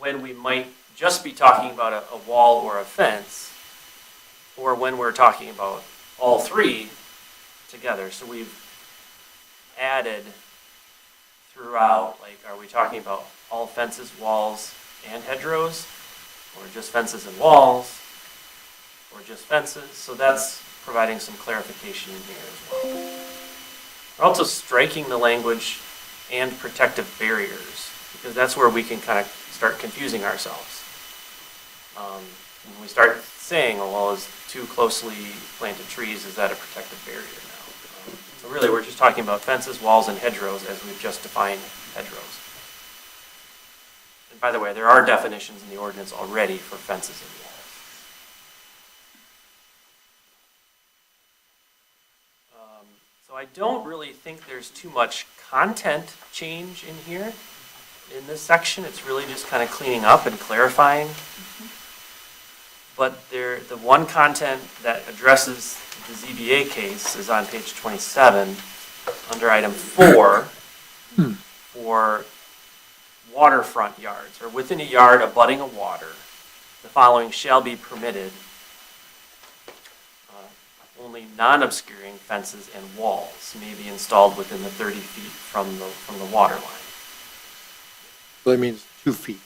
when we might just be talking about a wall or a fence, or when we're talking about all three together. So we've added throughout, like, are we talking about all fences, walls, and hedgerows, or just fences and walls, or just fences? So that's providing some clarification in here as well. We're also striking the language and protective barriers, because that's where we can kind of start confusing ourselves. When we start saying, oh, well, is too closely planted trees, is that a protective barrier now? So really, we're just talking about fences, walls, and hedgerows as we've just defined hedgerows. And by the way, there are definitions in the ordinance already for fences and walls. So I don't really think there's too much content change in here, in this section. It's really just kind of cleaning up and clarifying. But the one content that addresses the ZBA case is on page 27, under item 4, for waterfront yards, or within a yard abutting a water, the following shall be permitted: only non-obscuring fences and walls may be installed within the 30 feet from the water line. So that means 2 feet.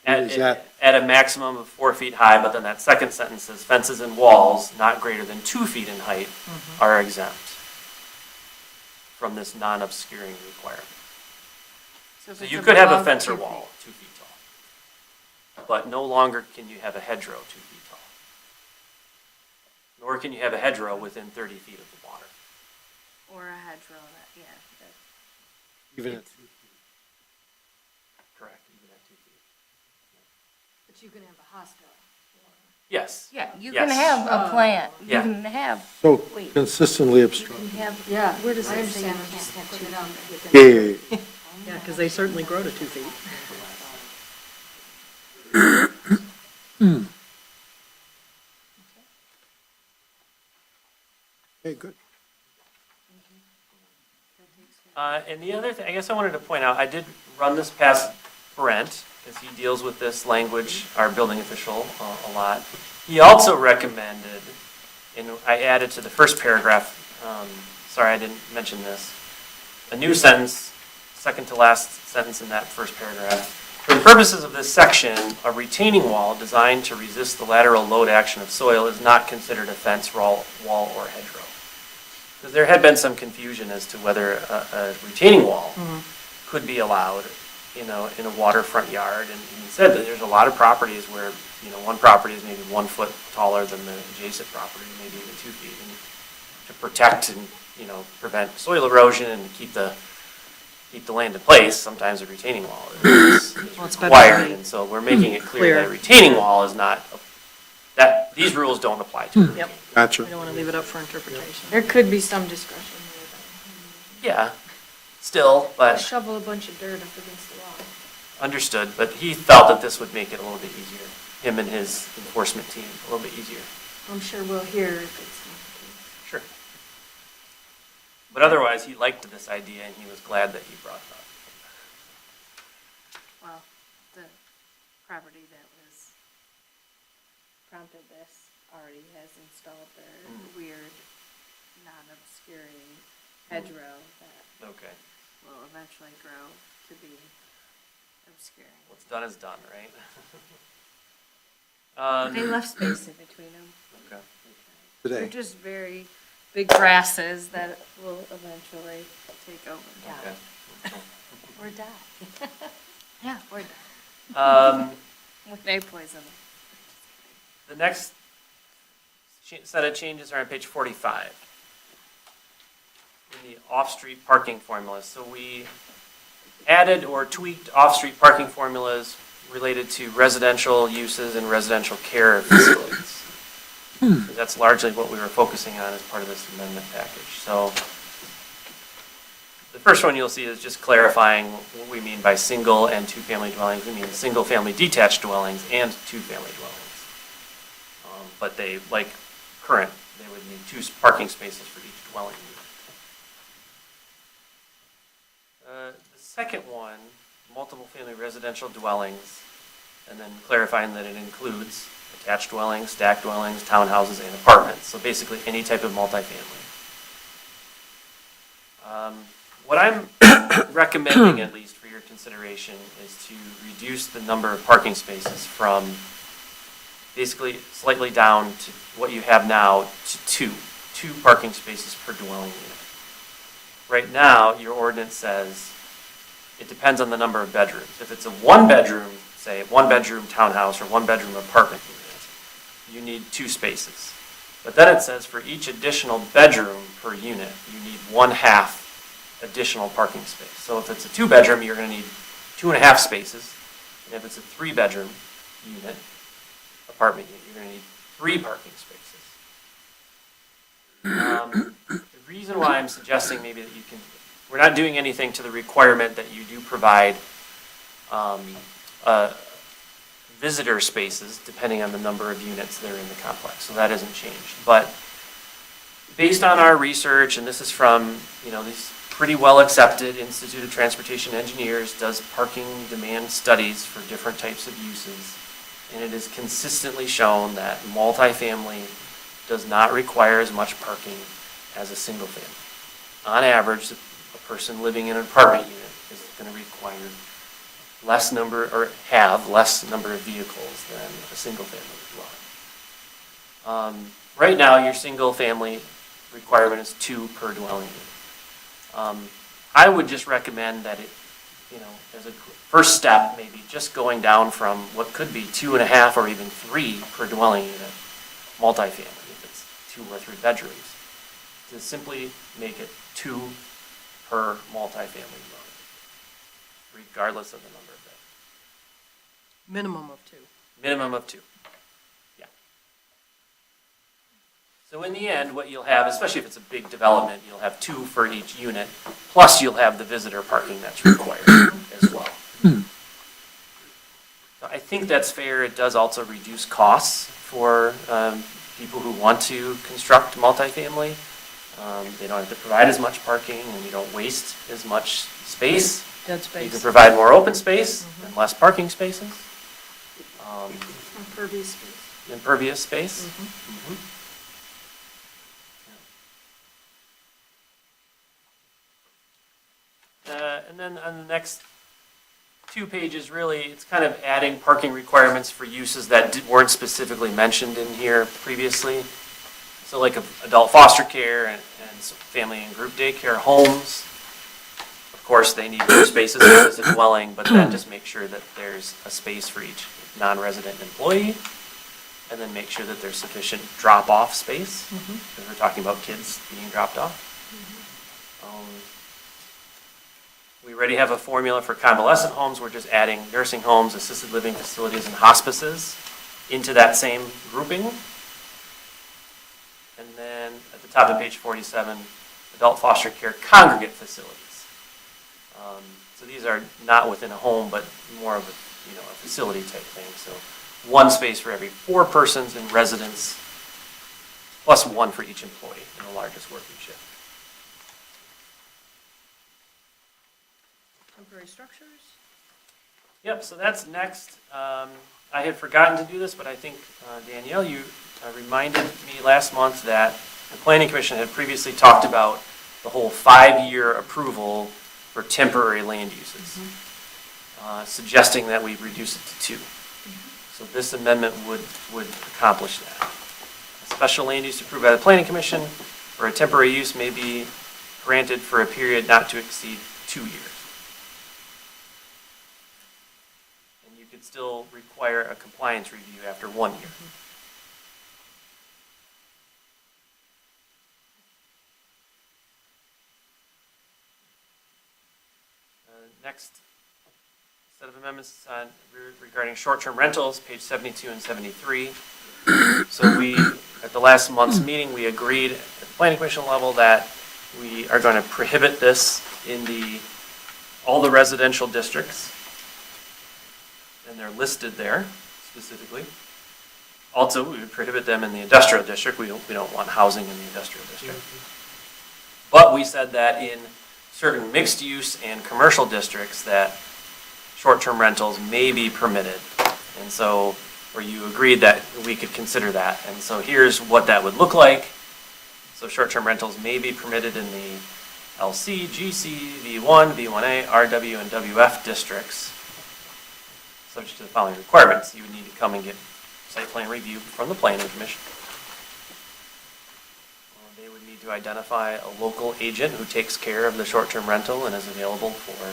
Is that, At a maximum of 4 feet high, but then that second sentence says fences and walls not greater than 2 feet in height are exempt from this non-obscuring requirement. So you could have a fence or wall 2 feet tall, but no longer can you have a hedgerow 2 feet tall. Nor can you have a hedgerow within 30 feet of the water. Or a hedgerow, even at 2 feet? Correct, even at 2 feet. But you can have a hostel. Yes. Yeah, you Yes. can have a plant, you Yeah. can have, So Wait. consistently you obstructed. can have, Yeah. where does I it say you understand. can't I'm just have putting it out within- Yeah. Yeah, because they certainly grow to 2 feet. Okay, good. And the other thing, I guess I wanted to point out, I did run this past Brent, because he deals with this language, our building official, a lot. He also recommended, and I added to the first paragraph, sorry I didn't mention this, a new sentence, second to last sentence in that first paragraph. For the purposes of this section, a retaining wall designed to resist the lateral load action of soil is not considered a fence, wall, or hedgerow. Because there had been some confusion as to whether a retaining wall could be allowed, in a waterfront yard. And he said that there's a lot of properties where, one property is maybe 1 foot taller than the adjacent property, maybe even 2 feet. And to protect and, prevent soil erosion and keep the land in place, sometimes a retaining wall is Well, it's better to required. be And so we're making it clear clear. that a retaining wall is not these rules don't apply to it. Yep. Gotcha. We don't want to leave it up for interpretation. There could be some discretion Yeah, still, there. but Shovel a bunch of dirt up against the wall. understood, but he felt that this would make it a little bit easier, him and his enforcement team, a little bit easier. I'm sure we'll hear if it's Sure. But otherwise, he liked this idea and he was glad that you brought it up. Well, the property that was prompted this already has installed their weird, non-obscuring hedgerow that Okay, will eventually grow to be obscuring. what's done is done, right? They left space in between them. Okay. They're Today. just very big grasses that will eventually take over. Okay. Or die. Yeah, or die. They poison them. The next set of changes are on page 45. In the off-street parking formulas. So we added or tweaked off-street parking formulas related to residential uses and residential care facilities. That's largely what we were focusing on as part of this amendment package. So the first one you'll see is just clarifying what we mean by single and two-family dwellings. We mean single-family detached dwellings and two-family dwellings. But they, like current, they would need 2 parking spaces for each dwelling unit. The second one, multiple-family residential dwellings, and then clarifying that it includes attached dwellings, stacked dwellings, townhouses, and apartments. So basically, any type of multifamily. What I'm recommending, at least for your consideration, is to reduce the number of parking spaces from basically slightly down to what you have now to 2 parking spaces per dwelling unit. Right now, your ordinance says it depends on the number of bedrooms. If it's a 1-bedroom, say 1-bedroom townhouse or 1-bedroom apartment unit, you need 2 spaces. But then it says for each additional bedroom per unit, you need 1/2 additional parking space. So if it's a 2-bedroom, you're going to need 2.5 spaces. And if it's a 3-bedroom unit, apartment unit, you're going to need 3 parking spaces. The reason why I'm suggesting maybe that you can, we're not doing anything to the requirement that you do provide visitor spaces, depending on the number of units that are in the complex. So that hasn't changed. But based on our research, and this is from, these pretty well accepted Institute of Transportation Engineers does parking demand studies for different types of uses. And it is consistently shown that multifamily does not require as much parking as a single family. On average, a person living in an apartment unit is going to require less number, or have less number of vehicles than a single family dwelling. Right now, your single family requirement is 2 per dwelling unit. I would just recommend that it, as a first step, maybe just going down from what could be 2.5 or even 3 per dwelling unit, multifamily, if it's 2 or 3 bedrooms, to simply make it 2 per multifamily dwelling, regardless of the number of bedrooms. Minimum of 2. Minimum of 2. Yeah. So in the end, what you'll have, especially if it's a big development, you'll have 2 for each unit, plus you'll have the visitor parking that's required as well. So I think that's fair. It does also reduce costs for people who want to construct multifamily. They don't have to provide as much parking, and you don't waste as much space. Dead You space. can provide more open space and less parking spaces. Impervious space. Impervious space. Mhm. And then on the next 2 pages, really, it's kind of adding parking requirements for uses that weren't specifically mentioned in here previously. So like adult foster care and family and group daycare homes. Of course, they need 2 spaces as a dwelling, but then just make sure that there's a space for each non-resident employee. And then make sure that there's sufficient drop-off space, because we're talking about kids being dropped off. We already have a formula for convalescent homes. We're just adding nursing homes, assisted living facilities, and hospices into that same grouping. And then at the top of page 47, adult foster care congregate facilities. So these are not within a home, but more of a, a facility type thing. So one space for every 4 persons in residence, plus 1 for each employee in the largest working shift. Temporary structures? Yep, so that's next. I had forgotten to do this, but I think, Danielle, you reminded me last month that the Planning Commission had previously talked about the whole 5-year approval for temporary land uses, suggesting that we reduce it to 2. So this amendment would accomplish that. A special land use approved by the Planning Commission or a temporary use may be granted for a period not to exceed 2 years. And you could still require a compliance review after 1 year. Next set of amendments regarding short-term rentals, page 72 and 73. So we, at the last month's meeting, we agreed at the Planning Commission level that we are going to prohibit this in all the residential districts. And they're listed there specifically. Also, we would prohibit them in the industrial district. We don't want housing in the industrial district. But we said that in certain mixed use and commercial districts that short-term rentals may be permitted. And so, or you agreed that we could consider that. And so here's what that would look like. So short-term rentals may be permitted in the LC, GC, V1, V1A, RW, and WF districts, subject to the following requirements. You would need to come and get site plan review from the Planning Commission. They would need to identify a local agent who takes care of the short-term rental and is available for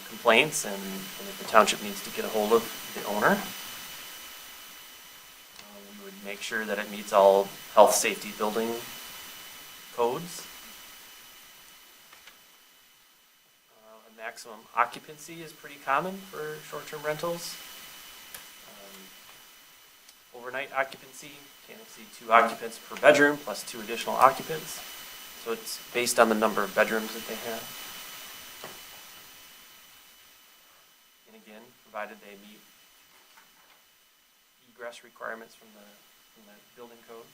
complaints, and if the township needs to get a hold of the owner. We would make sure that it meets all health, safety, building codes. A maximum occupancy is pretty common for short-term rentals. Overnight occupancy can't exceed 2 occupants per bedroom plus 2 additional occupants. So it's based on the number of bedrooms that they have. And again, provided they meet egress requirements from the building code.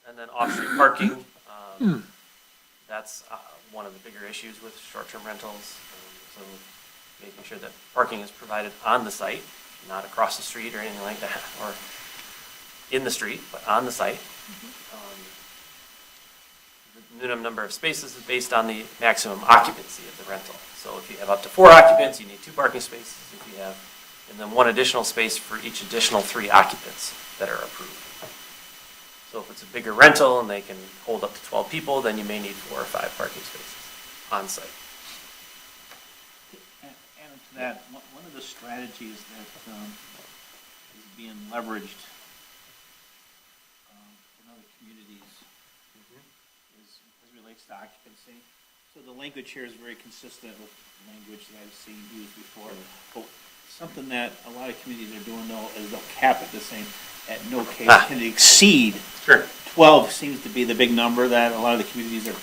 And then off-street parking, that's one of the bigger issues with short-term rentals. So making sure that parking is provided on the site, not across the street or anything like that, or in the street, but on the site. The minimum number of spaces is based on the maximum occupancy of the rental. So if you have up to 4 occupants, you need 2 parking spaces. If you have, and then 1 additional space for each additional 3 occupants that are approved. So if it's a bigger rental and they can hold up to 12 people, then you may need 4 or 5 parking spaces on site. And to that, one of the strategies that is being leveraged in other communities is as it relates to occupancy. So the language here is very consistent with language that I've seen used before. But something that a lot of communities are doing though is they'll cap it the same. At no case can it exceed. Sure. 12 seems to be the big number that a lot of the communities are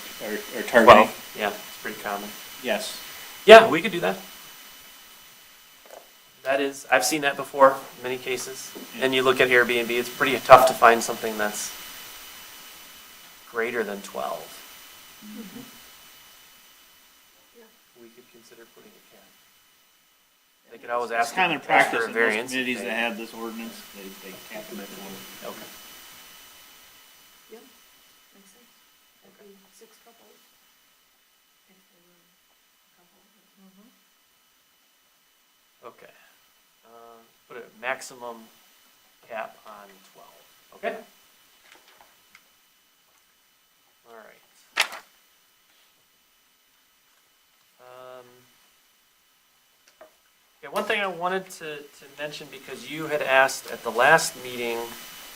targeting. 12, yeah, it's pretty common. Yes. Yeah, we could do that. That is, I've seen that before, in many cases. And you look at Airbnb, it's pretty tough to find something that's greater than 12. Mm-hmm. We could consider putting a cap. They could always ask It's common for practice a in most variance. communities that have this ordinance, they cap them at 12. Okay. Yeah, makes sense. That'd be 6 couples. If they were a couple. Okay. Put a maximum cap on 12. Okay? All right. Okay, one thing I wanted to mention, because you had asked at the last meeting,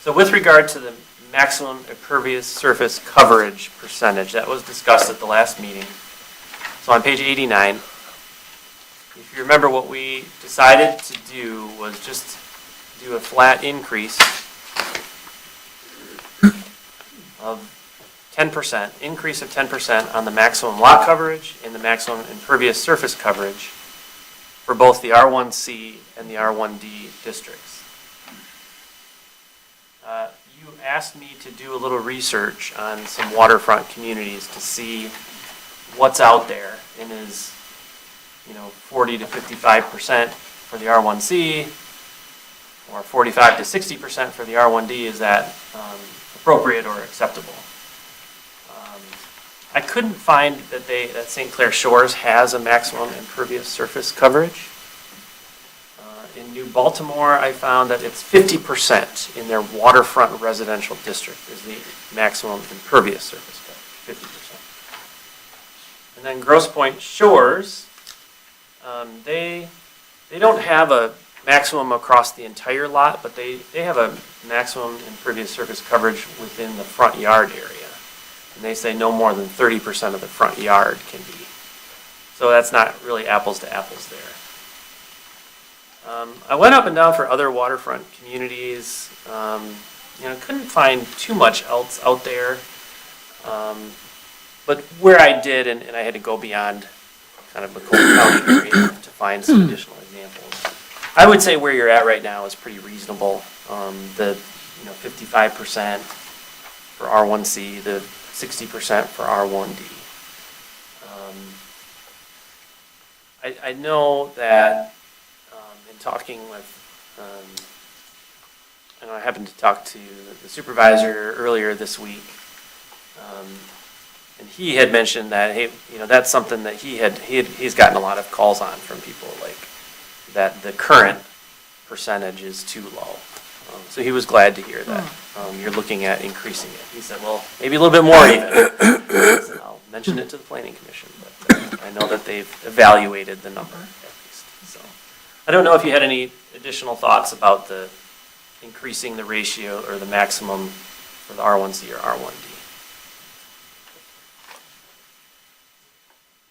so with regard to the maximum impervious surface coverage percentage, that was discussed at the last meeting. So on page 89, if you remember, what we decided to do was just do a flat increase of 10%, increase of 10% on the maximum lot coverage and the maximum impervious surface coverage for both the R1C and the R1D districts. You asked me to do a little research on some waterfront communities to see what's out there, and is, 40 to 55% for the R1C, or 45 to 60% for the R1D, is that appropriate or acceptable? I couldn't find that St. Clair Shores has a maximum impervious surface coverage. In New Baltimore, I found that it's 50% in their waterfront residential district is the maximum impervious surface coverage, 50%. And then Grosse Pointe Shores, they don't have a maximum across the entire lot, but they have a maximum impervious surface coverage within the front yard area. And they say no more than 30% of the front yard can be. So that's not really apples to apples there. I went up and down for other waterfront communities. Couldn't find too much else out there. But where I did, and I had to go beyond kind of Macomb County area to find some additional examples. I would say where you're at right now is pretty reasonable. The 55% for R1C, the 60% for R1D. I know that in talking with, and I happened to talk to the supervisor earlier this week, and he had mentioned that, hey, that's something that he's gotten a lot of calls on from people, like that the current percentage is too low. So he was glad to hear that you're looking at increasing it. He said, well, maybe a little bit more even. So I'll mention it to the planning commission, but I know that they've evaluated the number at least. So I don't know if you had any additional thoughts about the increasing the ratio or the maximum for the R1C or R1D.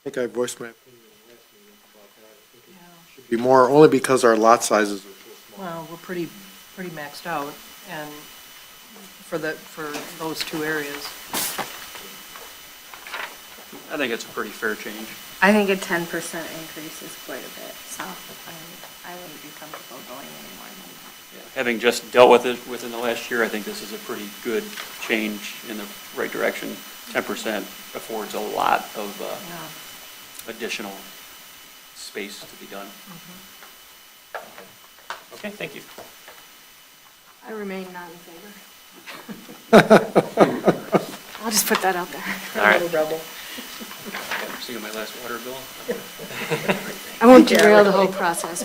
I think I voiced my opinion last meeting about that. I think it should be more, only because our lot sizes are so small. Well, we're pretty maxed out, and for those two areas. I think it's a pretty fair change. I think a 10% increase is quite a bit, so I wouldn't be comfortable going any more than that. Having just dealt with it within the last year, I think this is a pretty good change in the right direction. 10% affords a lot of additional space to be done. Okay, thank you. I remain not in favor. I'll just put that out there. All right. Rebel. Seeing my last water bill. I won't derail the whole process.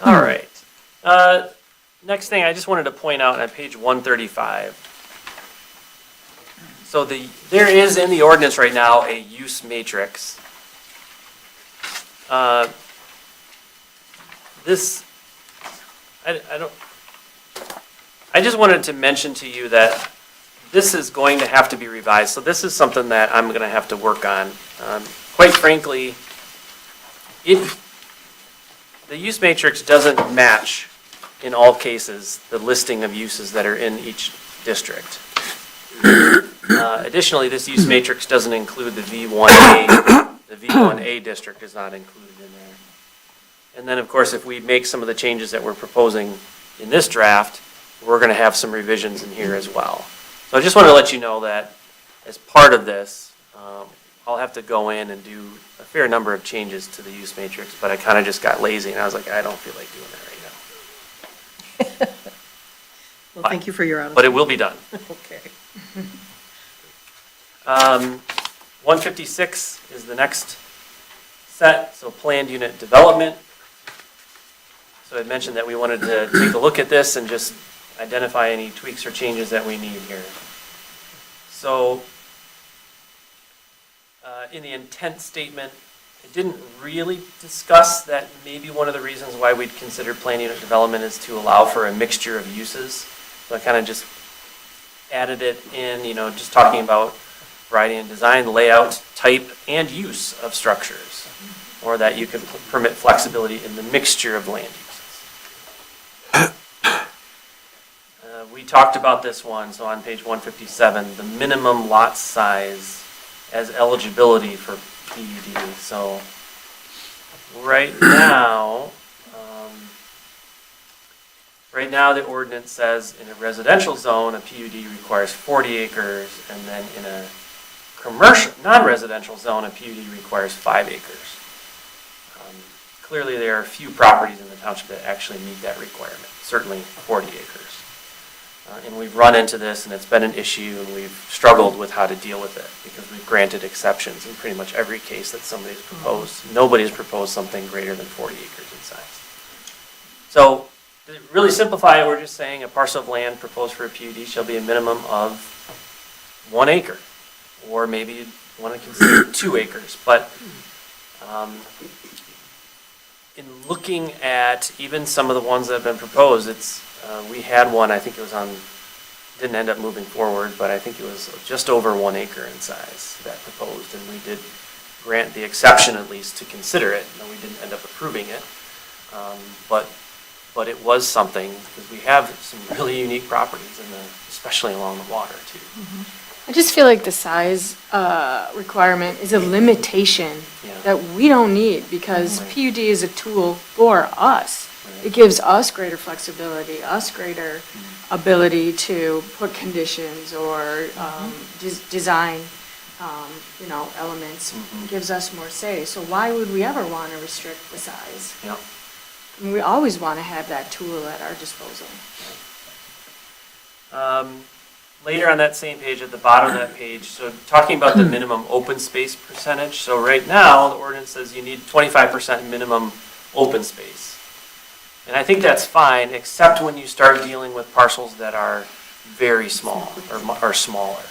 All right. Next thing, I just wanted to point out on page 135. So there is in the ordinance right now a use matrix. I just wanted to mention to you that this is going to have to be revised. So this is something that I'm going to have to work on. Quite frankly, the use matrix doesn't match in all cases the listing of uses that are in each district. Additionally, this use matrix doesn't include the V1A. The V1A district is not included in there. And then, of course, if we make some of the changes that we're proposing in this draft, we're going to have some revisions in here as well. So I just want to let you know that as part of this, I'll have to go in and do a fair number of changes to the use matrix, but I kind of just got lazy and I was like, I don't feel like doing that right now. Well, thank you for your honesty. But it will be done. Okay. 156 is the next set, so planned unit development. So I mentioned that we wanted to take a look at this and just identify any tweaks or changes that we need here. So in the intent statement, it didn't really discuss that maybe one of the reasons why we'd consider planned unit development is to allow for a mixture of uses. So I kind of just added it in, just talking about variety and design, layout, type, and use of structures. or that you can permit flexibility in the mixture of land uses. We talked about this one, so on page 157, the minimum lot size as eligibility for PUD. So right now, the ordinance says in a residential zone, a PUD requires 40 acres, and then in a commercial, non-residential zone, a PUD requires 5 acres. Clearly, there are a few properties in the township that actually meet that requirement, certainly 40 acres. And we've run into this, and it's been an issue, and we've struggled with how to deal with it, because we've granted exceptions in pretty much every case that somebody's proposed. Nobody's proposed something greater than 40 acres in size. So, to really simplify it, we're just saying a parcel of land proposed for a PUD shall be a minimum of 1 acre, or maybe you want to consider 2 acres. But in looking at even some of the ones that have been proposed, we had one, I think it was didn't end up moving forward, but I think it was just over 1 acre in size that proposed, and we did grant the exception at least to consider it, and we didn't end up approving it. But it was something, because we have some really unique properties, especially along the water too. I just feel like the size requirement is a limitation Yeah. that we don't need, because PUD is a tool for us. It gives us greater flexibility, us greater ability to put conditions or design, elements. It gives us more say. So why would we ever want to restrict the size? Yeah. I mean, we always want to have that tool at our disposal. Later on that same page, at the bottom of that page, so talking about the minimum open space percentage. So right now, the ordinance says you need 25% minimum open space. And I think that's fine, except when you start dealing with parcels that are very small or smaller.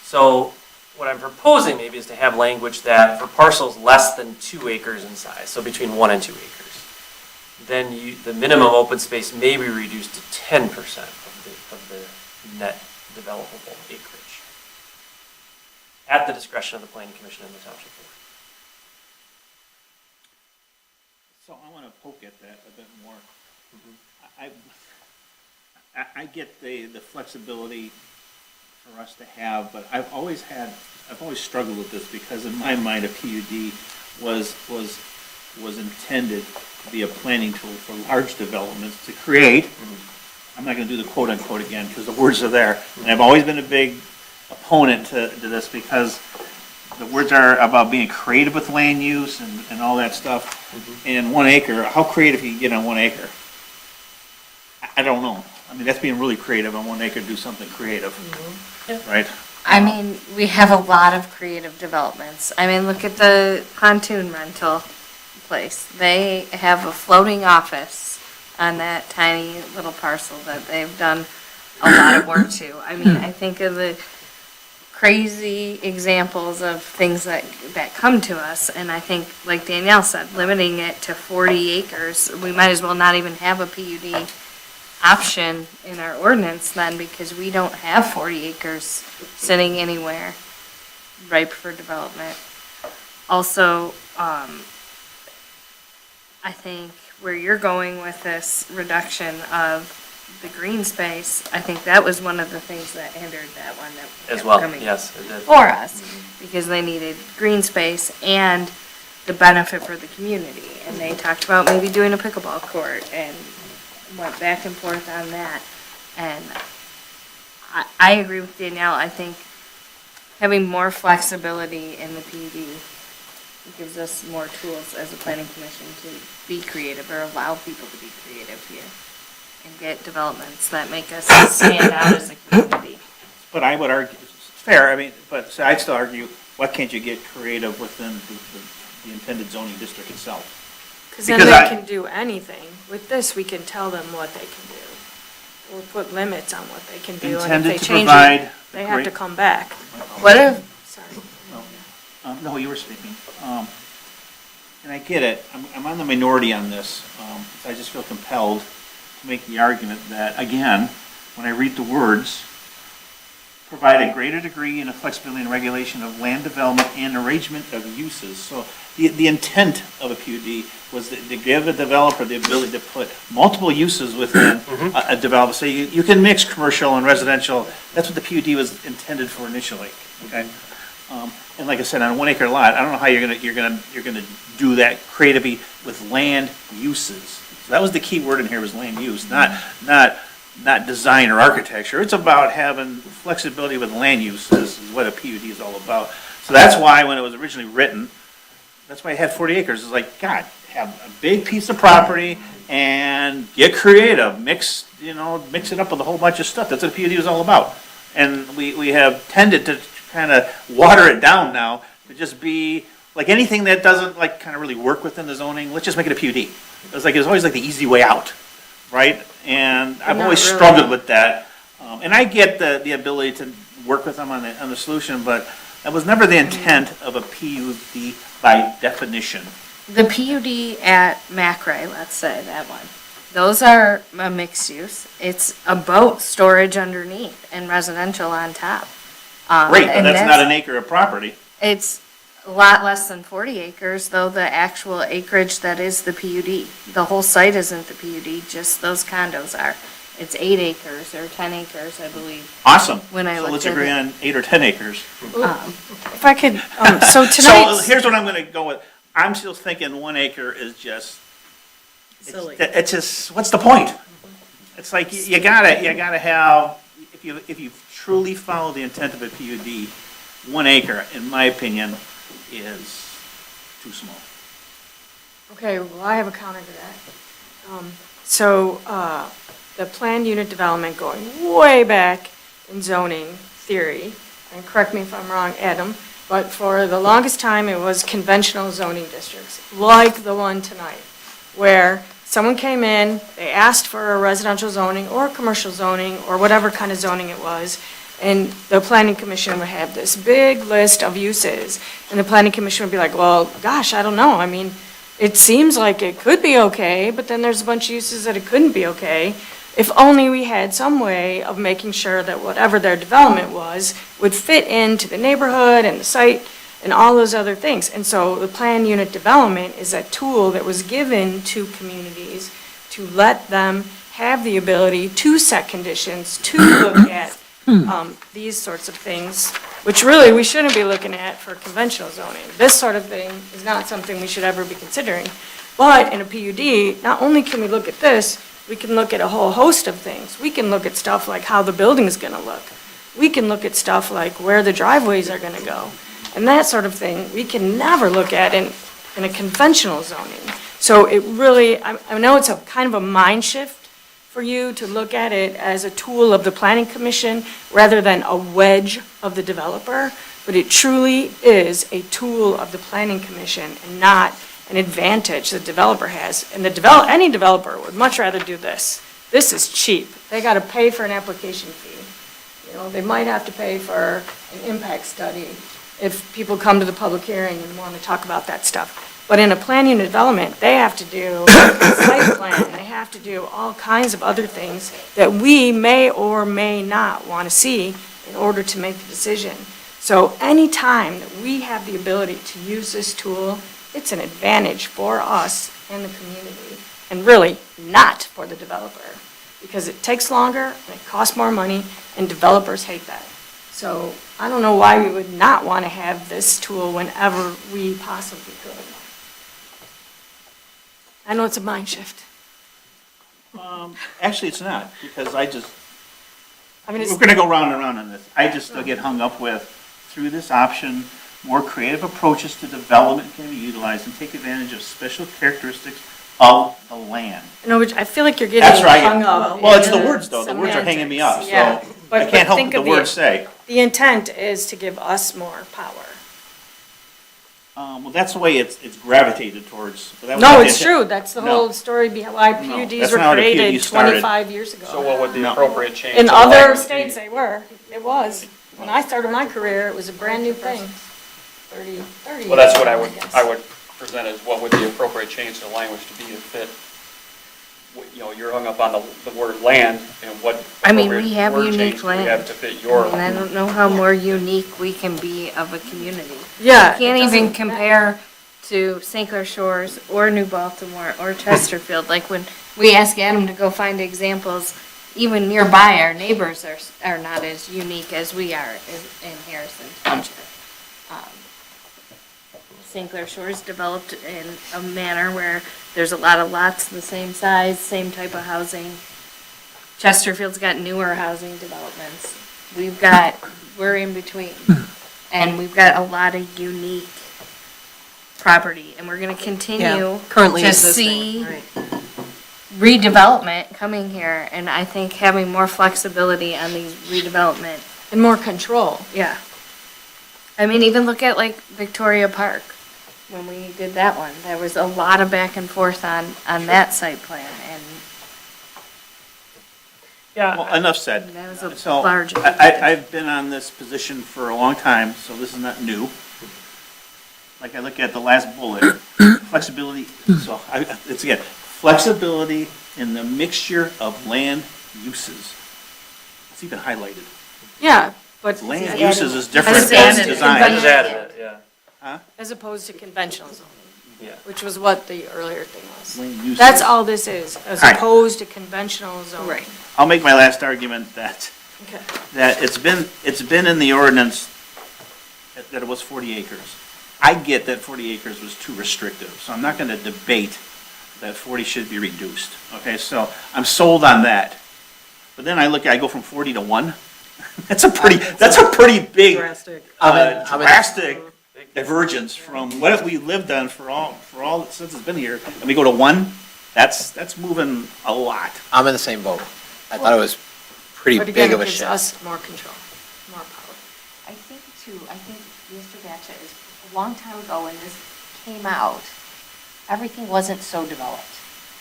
So what I'm proposing maybe is to have language that for parcels less than 2 acres in size, so between 1 and 2 acres, then the minimum open space may be reduced to 10% of the net developable acreage at the discretion of the planning commission and the township board. So I want to poke at that a bit more. I get the flexibility for us to have, but I've always struggled with this, because in my mind, a PUD was intended to be a planning tool for large developments to create. I'm not going to do the quote unquote again, because the words are there. And I've always been a big opponent to this, because the words are about being creative with land use and all that stuff. And 1 acre, how creative can you get on 1 acre? I don't know. I mean, that's being really creative on 1 acre, do something creative, right? I mean, we have a lot of creative developments. I mean, look at the pontoon rental place. They have a floating office on that tiny little parcel that they've done a lot of work to. I mean, I think of the crazy examples of things that come to us, and I think, like Danielle said, limiting it to 40 acres, we might as well not even have a PUD option in our ordinance then, because we don't have 40 acres sitting anywhere ripe for development. Also, I think where you're going with this reduction of the green space, I think that was one of the things that hindered that one that As kept well, coming yes, it did. for us, because they needed green space and the benefit for the community. And they talked about maybe doing a pickleball court and went back and forth on that. And I agree with Danielle. I think having more flexibility in the PUD gives us more tools as a planning commission to be creative, or allow people to be creative here and get developments that make us stand out as a community. But I would argue, it's fair, I mean, but so I'd still argue, why can't you get creative within the intended zoning district itself? Because then Because they I- can do anything. With this, we can tell them what they can do, or put limits on what they can do. And if Intended they to change provide it, they have to great- come back. What if, Sorry. No, you were speaking. And I get it, I'm on the minority on this. I just feel compelled to make the argument that, again, when I read the words, provide a greater degree and flexibility in regulation of land development and arrangement of uses. So the intent of a PUD was to give a developer the ability to put multiple uses within a developer. So you can mix commercial and residential. That's what the PUD was intended for initially, okay? And like I said, on a 1 acre lot, I don't know how you're gonna do that creatively with land uses. So that was the key word in here, was land use, not design or architecture. It's about having flexibility with land use. This is what a PUD is all about. So that's why when it was originally written, that's why it had 40 acres. It's like, God, have a big piece of property and get creative, mix it up with a whole bunch of stuff. That's what a PUD was all about. And we have tended to kind of water it down now to just be like anything that doesn't like kind of really work within the zoning, let's just make it a PUD. It's always like the easy way out, right? And I've always struggled with that. And I get the ability to work with them on the solution, but that was never the intent of a PUD by definition. The PUD at Macrae, let's say, that one, those are a mixed use. It's a boat storage underneath and residential on top. Great, but and that's not an acre of property. It's a lot less than 40 acres, though, the actual acreage that is the PUD. The whole site isn't the PUD, just those condos are. It's 8 acres or 10 acres, I believe. Awesome. When I So looked let's at agree it. on 8 or 10 acres. If I could, so So tonight, here's what I'm gonna go with. I'm still thinking 1 acre is just, Silly. it's just, what's the point? It's like, you gotta have, if you truly follow the intent of a PUD, 1 acre, in my opinion, is too small. Okay, well, I have a counter to that. So, the planned unit development going way back in zoning theory, and correct me if I'm wrong, Adam, but for the longest time, it was conventional zoning districts, like the one tonight, where someone came in, they asked for a residential zoning or commercial zoning, or whatever kind of zoning it was, and the planning commission would have this big list of uses, and the planning commission would be like, well, gosh, I don't know, I mean, it seems like it could be okay, but then there's a bunch of uses that it couldn't be okay. If only we had some way of making sure that whatever their development was would fit into the neighborhood and the site and all those other things. And so the planned unit development is a tool that was given to communities to let them have the ability to set conditions, to look at these sorts of things, which really we shouldn't be looking at for conventional zoning. This sort of thing is not something we should ever be considering. But in a PUD, not only can we look at this, we can look at a whole host of things. We can look at stuff like how the building's gonna look. We can look at stuff like where the driveways are gonna go. And that sort of thing, we can never look at in a conventional zoning. So it really, I know it's a kind of a mind shift for you to look at it as a tool of the planning commission rather than a wedge of the developer, but it truly is a tool of the planning commission and not an advantage the developer has. And any developer would much rather do this. This is cheap. They got to pay for an application fee. You know, they might have to pay for an impact study if people come to the public hearing and want to talk about that stuff. But in a plan unit development, they have to do a site plan, they have to do all kinds of other things that we may or may not want to see in order to make the decision. So anytime that we have the ability to use this tool, it's an advantage for us and the community, and really not for the developer, because it takes longer and it costs more money, and developers hate that. So I don't know why we would not want to have this tool whenever we possibly could. I know it's a mind shift. Actually, it's not, because I mean, it's. we're gonna go round and round on this. I just still get hung up with, through this option, more creative approaches to development can be utilized and take advantage of special characteristics of the land. No, I feel like you're That's getting right. hung up. Well, it's in the words, though. The words are hanging me up, semantics. Yeah. so But- I can't help think what the of words say. The intent is to give us more power. Well, that's the way it's gravitated towards. But that was No, not the it's intent. true, that's the No. whole story behind why No, PUDs that's were not how the created PUD started. 25 years ago. So what would the No. appropriate change? In to other language be? states, they were, it was. When I started my career, it was a brand-new thing, 30 Well, that's years what ago, guess. I would present as what would the appropriate change to language to be to fit you're hung up on the word land and what I mean, appropriate we have word unique change do we land. have to fit your. And I don't know how more unique we can be of a community. Yeah. You can't it even doesn't- compare to St. Clair Shores or New Baltimore or Chesterfield. Like when we ask Adam to go find examples, even nearby, our neighbors are not as unique as we are in Harrison Township. St. Clair Shores developed in a manner where there's a lot of lots the same size, same type of housing. Chesterfield's got newer housing developments. We're in between. And we've got a lot of unique property, and we're gonna continue Yeah, currently to existing, see right. redevelopment coming here, and I think having more flexibility on these redevelopment, And more control. yeah. I mean, even look at like Victoria Park, when we did that one, there was a lot of back and forth on that site plan, and Well, enough said. that was a So, large. I've been on this position for a long time, so this is not new. Like I look at the last bullet, flexibility, it's again, flexibility in the mixture of land uses. It's even highlighted. Yeah, but Land uses is different just than added it. design. I just added it, yeah. as opposed to conventional zoning, Yeah. which was what the earlier thing was. Land uses. That's all this is, as All right. opposed to conventional zoning. Right. I'll make my last argument that, Okay. that it's been in the ordinance that it was 40 acres. I get that 40 acres was too restrictive, so I'm not going to debate that 40 should be reduced. Okay, so I'm sold on that. But then I go from 40 to 1. That's a pretty big, Drastic. drastic divergence from what we lived on for all, since it's been here. And we go to 1, that's moving a lot. I'm in the same boat. I thought it was pretty But again, big of it a gives shift. us more control, more power. I think too, Mr. Batcha is, a long time ago when this came out, everything wasn't so developed.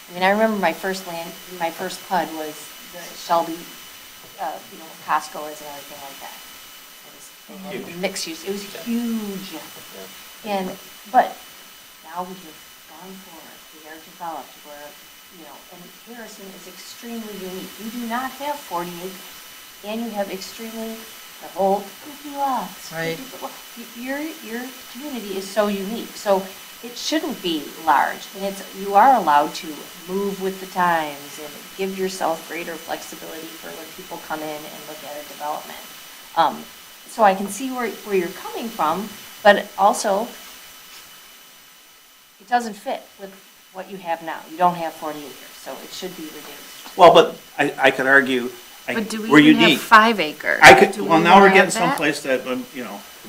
I mean, I remember my first PUD was the Shelby, Costco and everything like that. It was mixed use, it was huge. But now we have gone forward, we are developed, and Harrison is extremely unique. You do not have 40 acres, and you have the whole 50 lots. Right. Your community is so unique, so it shouldn't be large, and you are allowed to move with the times and give yourself greater flexibility for when people come in and look at a development. So I can see where you're coming from, but also, it doesn't fit with what you have now. You don't have 40 acres, so it should be reduced. Well, but I could argue, But do we're we even have unique. 5 acres? Now we're getting someplace that,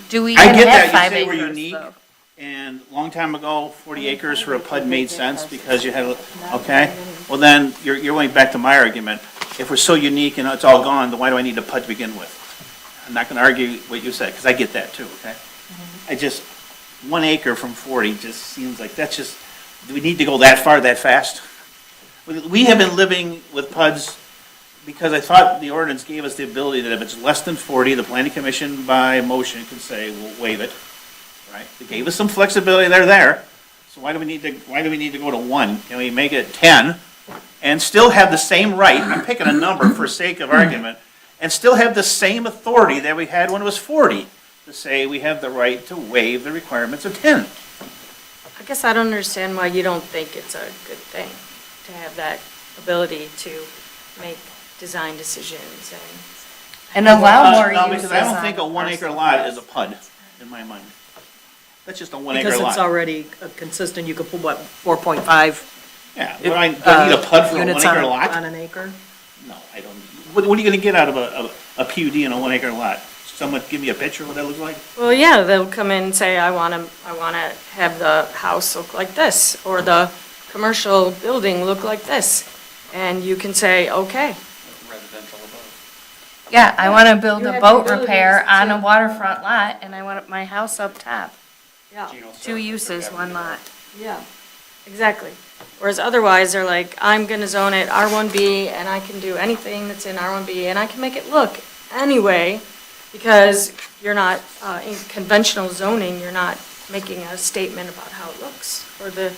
Do we I even get have that, 5 you say acres, we're unique, though? and a long time ago, 40 acres for a PUD made sense because you had, okay? Well, then, you're going back to my argument. If we're so unique and it's all gone, then why do I need a PUD to begin with? I'm not gonna argue what you said, because I get that too, okay? I just, 1 acre from 40 just seems like, do we need to go that far, that fast? We have been living with PUDs because I thought the ordinance gave us the ability that if it's less than 40, the planning commission by motion can say, we'll waive it, right? They gave us some flexibility, they're there. So why do we need to go to 1? Can we make it 10 and still have the same right, I'm picking a number for sake of argument, and still have the same authority that we had when it was 40, to say we have the right to waive the requirements of 10. I guess I don't understand why you don't think it's a good thing to have that ability to make design decisions And allow more No, uses because I don't on think a the 1 acre parcel. lot is a PUD, in my mind. That's just a 1 acre Because lot. it's already consistent, you could put, 4.5 Yeah, do I need a PUD for a 1 units acre on lot? an acre? No, I don't. What are you gonna get out of a PUD in a 1 acre lot? Someone give me a picture of what that looks like? Well, yeah, they'll come in and say, I want to have the house look like this, or the commercial building look like this. And you can say, okay. Residential above. Yeah, I want to build You a have boat the ability repair to- on a waterfront lot, and I want my house up top. Yeah. 2 uses, 1 lot. Yeah, exactly. Whereas otherwise, they're like, I'm going to zone it R1B, and I can do anything that's in R1B, and I can make it look anyway, because you're not, in conventional zoning, you're not making a statement about how it looks, or the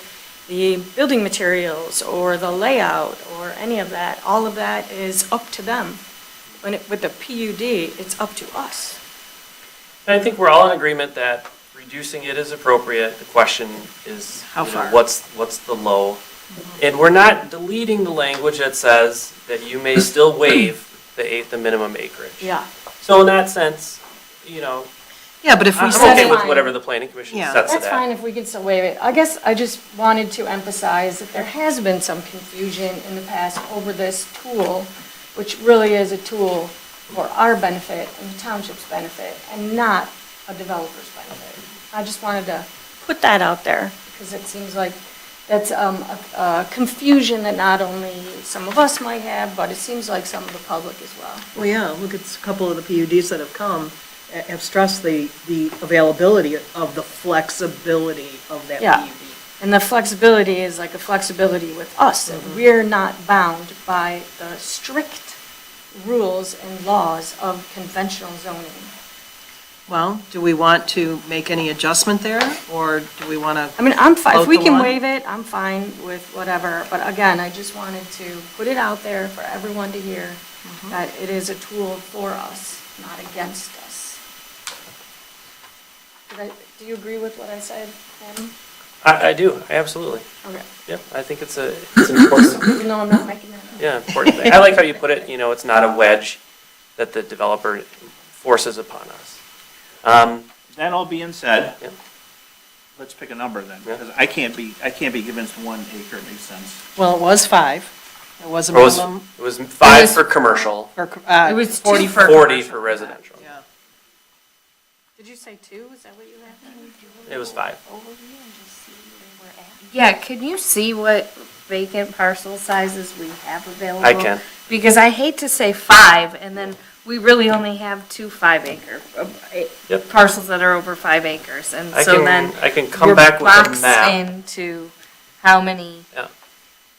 the building materials or the layout or any of that, all of that is up to them. With the PUD, it's up to us. And I think we're all in agreement that reducing it is appropriate. The question is, How you know, far? what's the low? And we're not deleting the language that says that you may still waive the minimum acreage. Yeah. So in that sense, you know, Yeah, but if we I'm said okay it, with whatever the planning commission Yeah. sets it That's at. fine if we can still waive it. I guess I just wanted to emphasize that there has been some confusion in the past over this tool, which really is a tool for our benefit and the township's benefit, and not a developer's benefit. I just wanted to put that out there, because it seems like that's a confusion that not only some of us might have, but it seems like some of the public as well. well, yeah, look at a couple of the PUDs that have come, have stressed the availability of the flexibility of that Yeah. PUD. And the flexibility is like a flexibility with us, that we're not bound by the strict rules and laws of conventional zoning. Well, do we want to make any adjustment there, or do we want to? I mean, I'm fine, if we Float the can line? waive it, I'm fine with whatever, but again, I just wanted to put it out there for everyone to hear, that it is a tool for us, not against us. Do you agree with what I said, Adam? I do, absolutely. Okay, Yep, I think it's an important, even though I'm not making that up. yeah, important thing. I like how you put it, you know, it's not a wedge that the developer forces upon us. That all being said, Yep. let's pick a number then, Yeah. because I can't be convinced 1 acre makes sense. Well, it was 5. It was a It was, minimum. it was 5 for commercial, For, It was 40 2 for 40 for residential. Yeah. Did you say 2? Is that what you had? It was 5. Yeah, can you see what vacant parcel sizes we have available? I can. Because I hate to say 5, and then we really only have 2 5-acre Yep. parcels that are over 5 acres, and I so then can come we're back with a boxed map. into how many,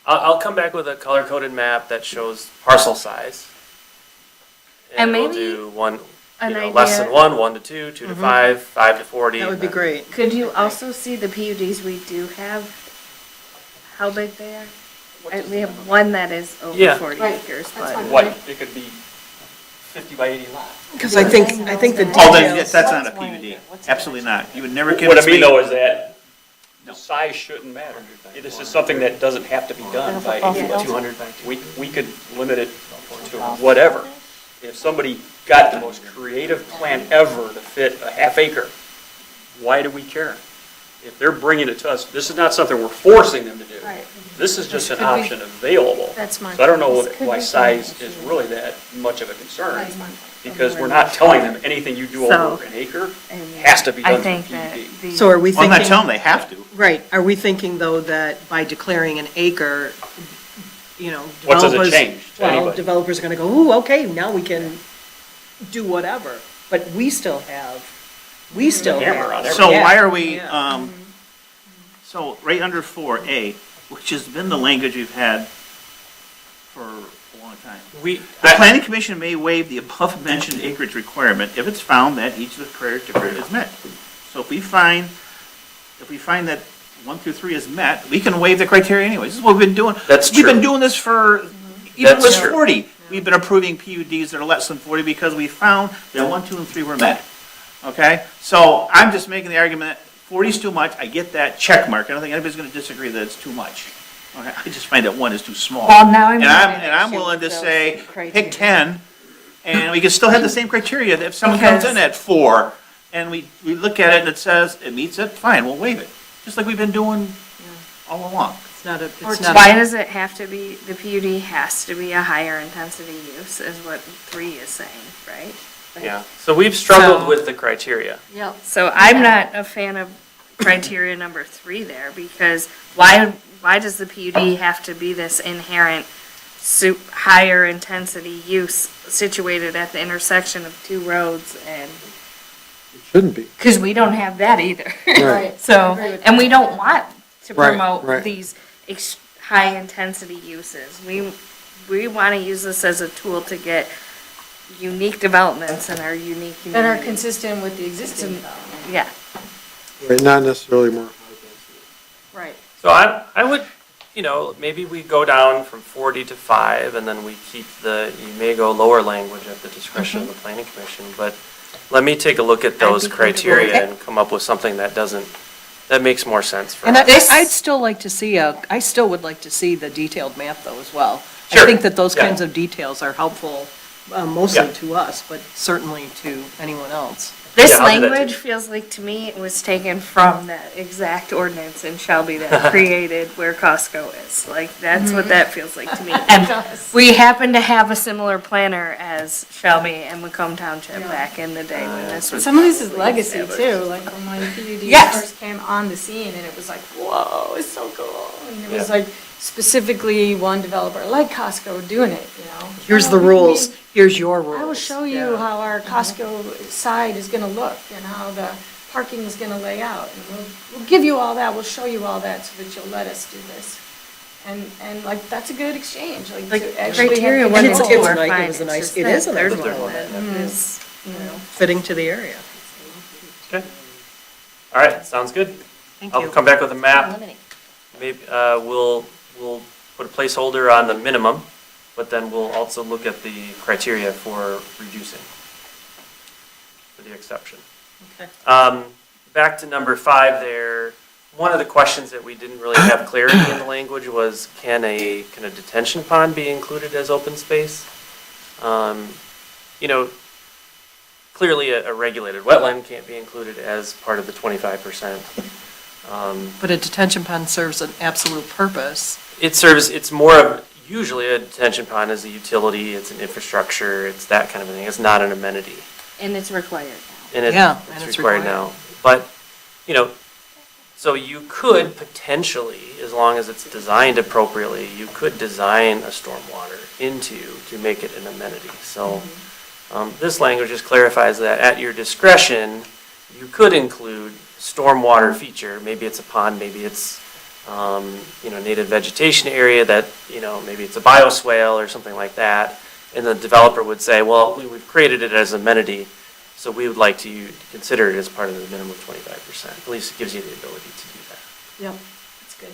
I'll come back with a color-coded map that shows parcel size. And we'll maybe do one, an less than idea- 1, 1 to 2, 2 to 5, 5 to 40. That would be great. could you also see the PUDs we do have, how big they are? We have one that is over Yeah. 40 Right, acres, that's but. fine. What, it could be 50 by 80 lot. Because I think the Oh, then, details. that's not a PUD, absolutely not. You would never What I convince mean me. though is that the size shouldn't matter. This is something that doesn't have to be done by 80. 200 by 2. We could limit it to whatever. If somebody got the most creative plan ever to fit a half acre, why do we care? If they're bringing it to us, this is not something we're forcing them to do. Right. This is just an Could be- option available. That's my. So I don't know This could why be size something is issue. really that much of a concern, That's my- because we're not telling them anything you do So- over an acre and has to be I done think through that PUD. the. So are we Well, I'm thinking? not telling them they have to. Right, are we thinking, though, that by declaring an acre, you know, What does it developers? change to Well, anybody? developers are going to go, ooh, okay, now we can do whatever, but we still have. Hammer on So Yeah. why are we, Yeah. so right under 4A, which has been the language we've had for a long time. The planning commission may waive the above-mentioned acreage requirement if it's found that each of the criteria is met. So if we find that 1 through 3 is met, we can waive the criteria anyways. This is what we've been doing. That's We've been true. doing this for, even That's with true. 40. We've been approving PUDs that are less than 40 because we found that 1, 2, and 3 were met. Okay? So I'm just making the argument that 40 is too much. I get that check mark. I don't think anybody's going to disagree that it's too much. Okay? I just find that 1 is too small. Well, now I'm. And having an I'm issue willing to with those say, criteria. pick 10, and we can still have the same criteria. If someone comes in at 4, and we look at it and it says it meets it, fine, we'll waive it. Just like we've been doing all along. It's not a, Or it's not why a, does it have to be, the PUD has to be a higher intensity use, is what 3 is saying, right? Yeah, so we've struggled So- with the criteria. Yep. So I'm not a fan of criteria number 3 there, because why does the PUD have to be this inherent higher intensity use situated at the intersection of 2 roads? And, It shouldn't be. because we don't have that either. Right. So, Agree with and we don't want to Right, promote right. these high intensity uses. We want to use this as a tool to get unique developments in our unique That are communities. consistent with the existing development. Yeah. Right, not necessarily more high density. Right. So I would, maybe we go down from 40 to 5, and then we keep you may go lower language at the discretion of the planning commission, but let me take a look at those be comfortable with criteria it. and come up with something that makes more sense for And us. I'd still like to see I still would like to see the detailed map though as well. I Sure. think that those Yeah. kinds of details are helpful, mostly Yeah. to us, but certainly to anyone else. This Yeah, I'll do that language too. feels like to me it was taken from that exact ordinance in Shelby that created where Costco is. Like, that's what that feels like to me. And we happen to have a similar planner as Shelby and Macomb Township back in the day when this was. Some of this is probably legacy established. too, like from when PUD Yes. first came on the scene and it was like, whoa, it's so cool. And it was Yeah. like specifically one developer like Costco doing it, Here's the rules, here's your rules. I will show you how our Costco side is gonna look and how the parking is gonna lay out. And we'll give you all that, we'll show you all that so that you'll let us do this. And like, that's a good exchange, like Like, to actually have. criteria good one it's- and it's two are nice- it fine. was a It's nice- just it that is a nice third little one one. that is, Fitting to the area. Okay. All right, sounds good. Thank I'll you. come back with a map. Eliminate. Maybe, we'll put a placeholder on the minimum, but then we'll also look at the criteria for reducing, for the exception. Okay. Back to number 5 there, one of the questions that we didn't really have clarity in the language was, can a detention pond be included as open space? Clearly a regulated wetland can't be included as part of the 25%. But a detention pond serves an absolute purpose. It's more of, usually a detention pond is a utility, it's an infrastructure, it's that kind of a thing, it's not an amenity. and it's required now. And Yeah, and it's it's required required. now. But, so you could potentially, as long as it's designed appropriately, you could design a stormwater to make it an amenity. So, this language just clarifies that at your discretion, you could include stormwater feature, maybe it's a pond, maybe it's, native vegetation area that, maybe it's a bioswale or something like that. And the developer would say, well, we've created it as amenity, so we would like to consider it as part of the minimum 25%. At least it gives you the ability to do that. Yep, that's good.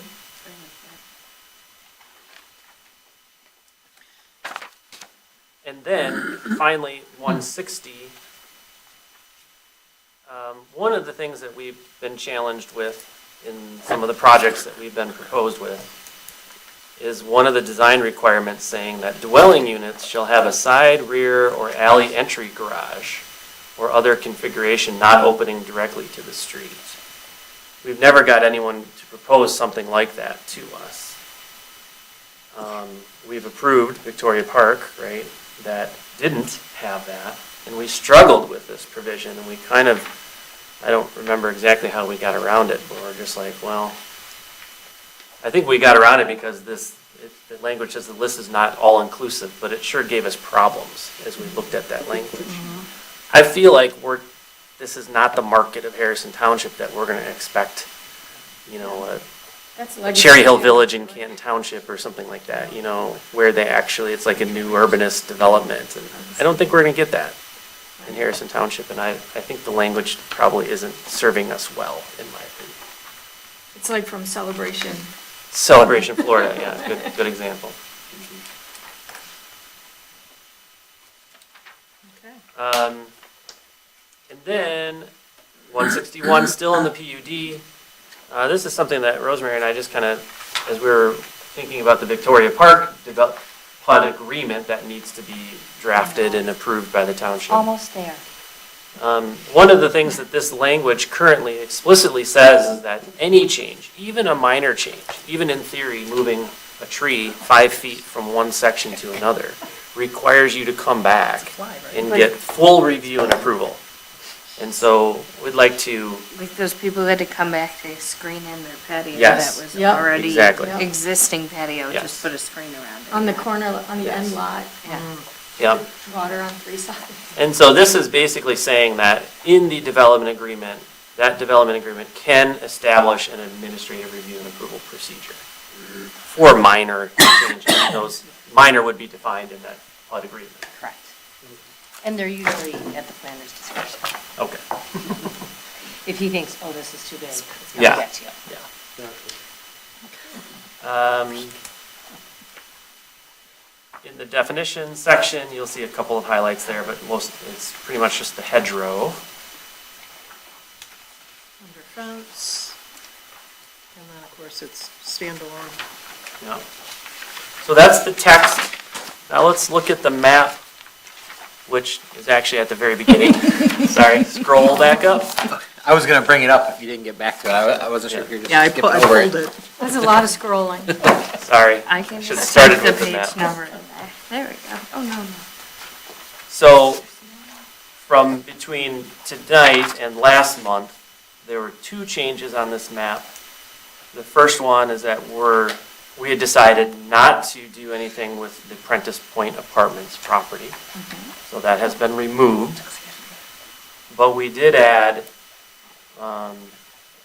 And then, finally, 160. One of the things that we've been challenged with in some of the projects that we've been proposed with is one of the design requirements saying that dwelling units shall have a side, rear, or alley entry garage or other configuration not opening directly to the street. We've never got anyone to propose something like that to us. We've approved Victoria Park, right, that didn't have that, and we struggled with this provision, and we I don't remember exactly how we got around it, but we're just like, well, I think we got around it because the language says the list is not all-inclusive, but it sure gave us problems as we looked at that language. I feel like this is not the market of Harrison Township that we're gonna expect, That's a legacy. Cherry Hill Village in Canton Township or something like that, where it's like a new urbanist development, and I don't think we're gonna get that in Harrison Township, and I think the language probably isn't serving us well, in my opinion. It's like from Celebration. Celebration, Florida, yeah, good example. Okay. And then 161, still in the PUD. This is something that Rosemary and I just as we were thinking about the Victoria Park PUD agreement that needs to be drafted and approved by the township. Almost there. One of the things that this language currently explicitly says is that any change, even a minor change, even in theory, moving a tree 5 feet from one section to another, requires you to come back and get full review and approval. And so we'd like to, Like those people who had to come back to screen in their patio Yes. that was Yep. already Exactly. existing patio, Yes. just put a screen around it. On the corner, on the end lot, yeah. water on 3 sides. And so this is basically saying that in the development agreement, that development agreement can establish an administrative review and approval procedure for minor changes. Those minor would be defined in that PUD agreement. Correct. And they're usually at the planner's discretion. Okay. If he thinks, oh, this is too big, it's Yeah. gonna get to you. Yeah. In the definition section, you'll see a couple of highlights there, but it's pretty much just the hedgerow. Under fence. And then, of course, it's standalone. Yeah. So that's the text. Now let's look at the map, which is actually at the very beginning. Sorry, scroll back up. I was gonna bring it up if you didn't get back to it. I wasn't sure if you were Yeah, I just skipping pulled over it. it. That's a lot of scrolling. Sorry. I can Should have just started take the with the page map. number in there. There we go. Oh, no, no. So from between tonight and last month, there were two changes on this map. The first one is that we had decided not to do anything with the Prentice Point Apartments property. So that has been removed. But we did add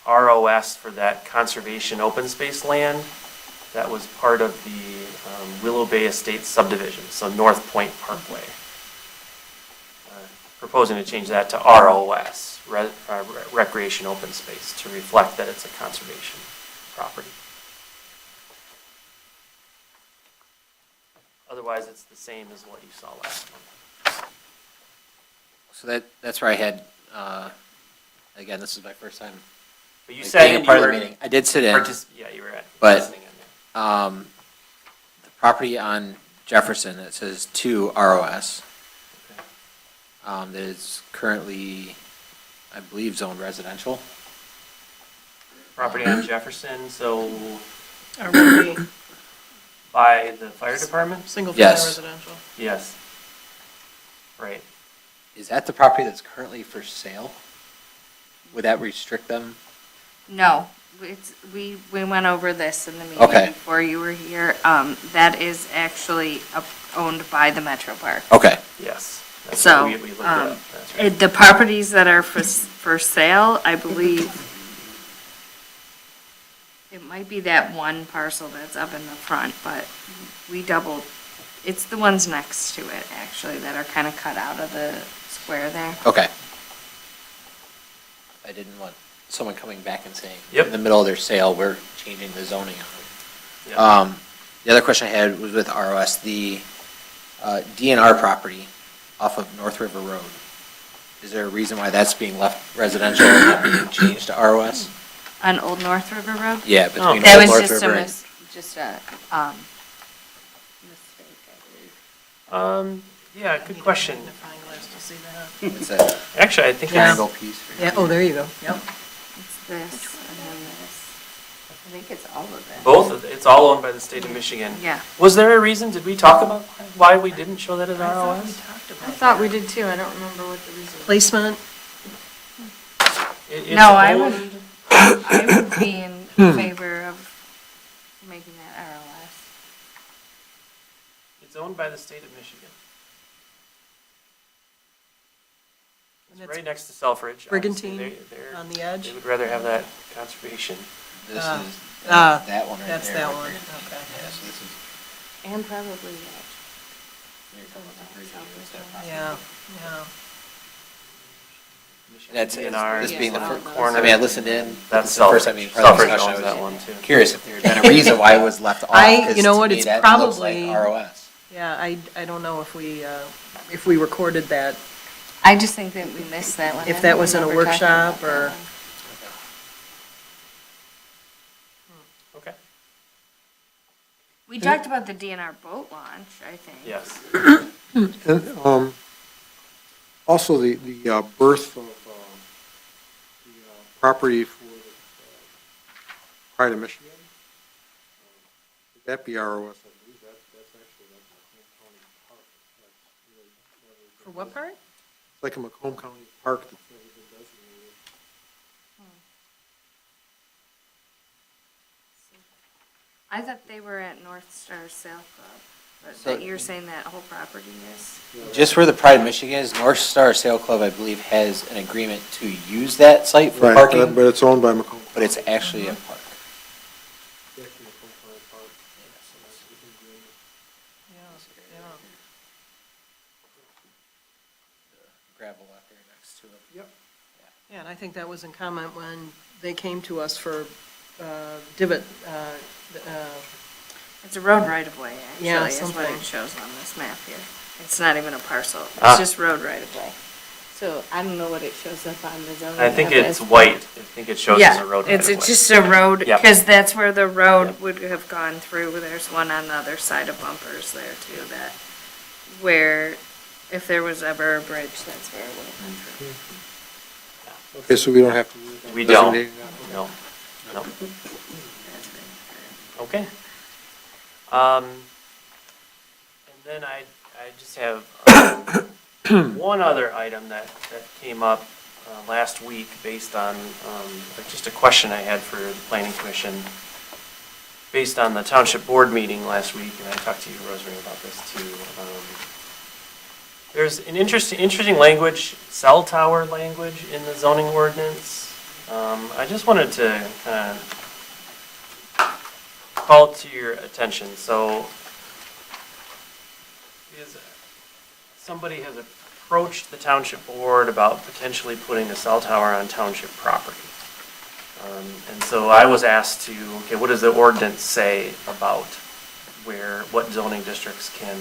ROS for that conservation open space land that was part of the Willow Bay Estates subdivision, so North Point Parkway. Proposing to change that to ROS, recreation open space, to reflect that it's a conservation property. Otherwise, it's the same as what you saw last month. So that's where I had, again, this is my first time. But you like, said being a you part of the were meeting. I did sit in, Yeah, you were But- listening in there. the property on Jefferson, it says 2 ROS. That is currently, I believe, zoned residential. Property on Jefferson, so Or would be by the fire department? single-family Yes. residential. Yes. Right. Is that the property that's currently for sale? Would that restrict them? No, we went over this in the meeting Okay. before you were here. That is actually owned by the Metro Park. Okay, Yes. That's So, what we looked at. That's right. The properties that are for sale, I believe, it might be that one parcel that's up in the front, but we doubled, it's the ones next to it, actually, that are kind of cut out of the square there. okay. I didn't want someone coming back and saying, Yep. in the middle of their sale, we're changing the zoning on it. Yeah. The other question I had was with ROS, the DNR property off of North River Road. Is there a reason why that's being left residential and not being changed to ROS? On Old North River Road? Yeah, between That Old was North just a River and. mistake, I Yeah, good question. Magnifying glass to see that. It's a Actually, I think triangle piece. Yeah, oh, there you go. Yep. believe. It's this and then this. I think it's all of it. it's all owned by the state of Michigan. Yeah. Was there a reason, did we talk about why we didn't show that as ROS? I thought we did too, I don't remember what the reason was. Placement, It's No, I owned- would be in favor of making that ROS. It's owned by the state of Michigan. And It's it's right next to Selfridge. Obviously, Brigantine they're- on the edge. They would rather have that conservation. This is Ah, that one right there. That's that right one, there. okay. Yeah, so this is. And probably you're talking about the bridge, it's that property. Yeah, yeah. That's, DNR, this being the Yeah. first, corner. I mean, I listened in. That's This is the first time being part of the Selfridge discussion. owns I that was one too. curious if there had been a reason why it was left off. 'Cause you know to what, me, it's that looks like probably- ROS. Yeah, I don't know if we recorded that. I just think that we missed that one. If I that don't was in a remember talking workshop about that or- one. Okay. We talked about the DNR boat launch, I think. Yes. And also the birth of the property for Pride of Michigan. Would that be ROS? I believe that's actually like Macomb County Park. That's really never been For what part? It's like a Macomb County Park that's never been designated. I thought they were at North Star Sail Club, but So- that you're saying that whole property is. Just where the Pride of Michigan is, North Star Sail Club, I believe, has an agreement to use that site for Right, parking, but it's owned by Macomb. but it's actually a park. It's actually Macomb County Park. Gravel out there next to it. Yep. Yeah, and I think that was in comment when they came to us for divot, It's a road right of way, Yeah, actually, is what something. it shows on this map here. It's not even a parcel, Ah. it's just road right of way. So I don't know what it shows up on the zoning. I think map it's as. white. I think it shows as a road right It's of way. just a road, Yep. because that's where the road Yep. would have gone through. There's one on the other side of Bumpers there too, that, where if there was ever a bridge, that's where it would have been through. Okay, so we don't have to use that We don't. designated now? No, no. Okay. And then I just have one other item that came up last week based on just a question I had for the planning commission, based on the township board meeting last week, and I talked to you, Rosemary, about this too. There's an interesting language, cell tower language in the zoning ordinance. I just wanted to kind of call to your attention. So somebody has approached the township board about potentially putting a cell tower on township property. And so I was asked to, okay, what does the ordinance say about what zoning districts can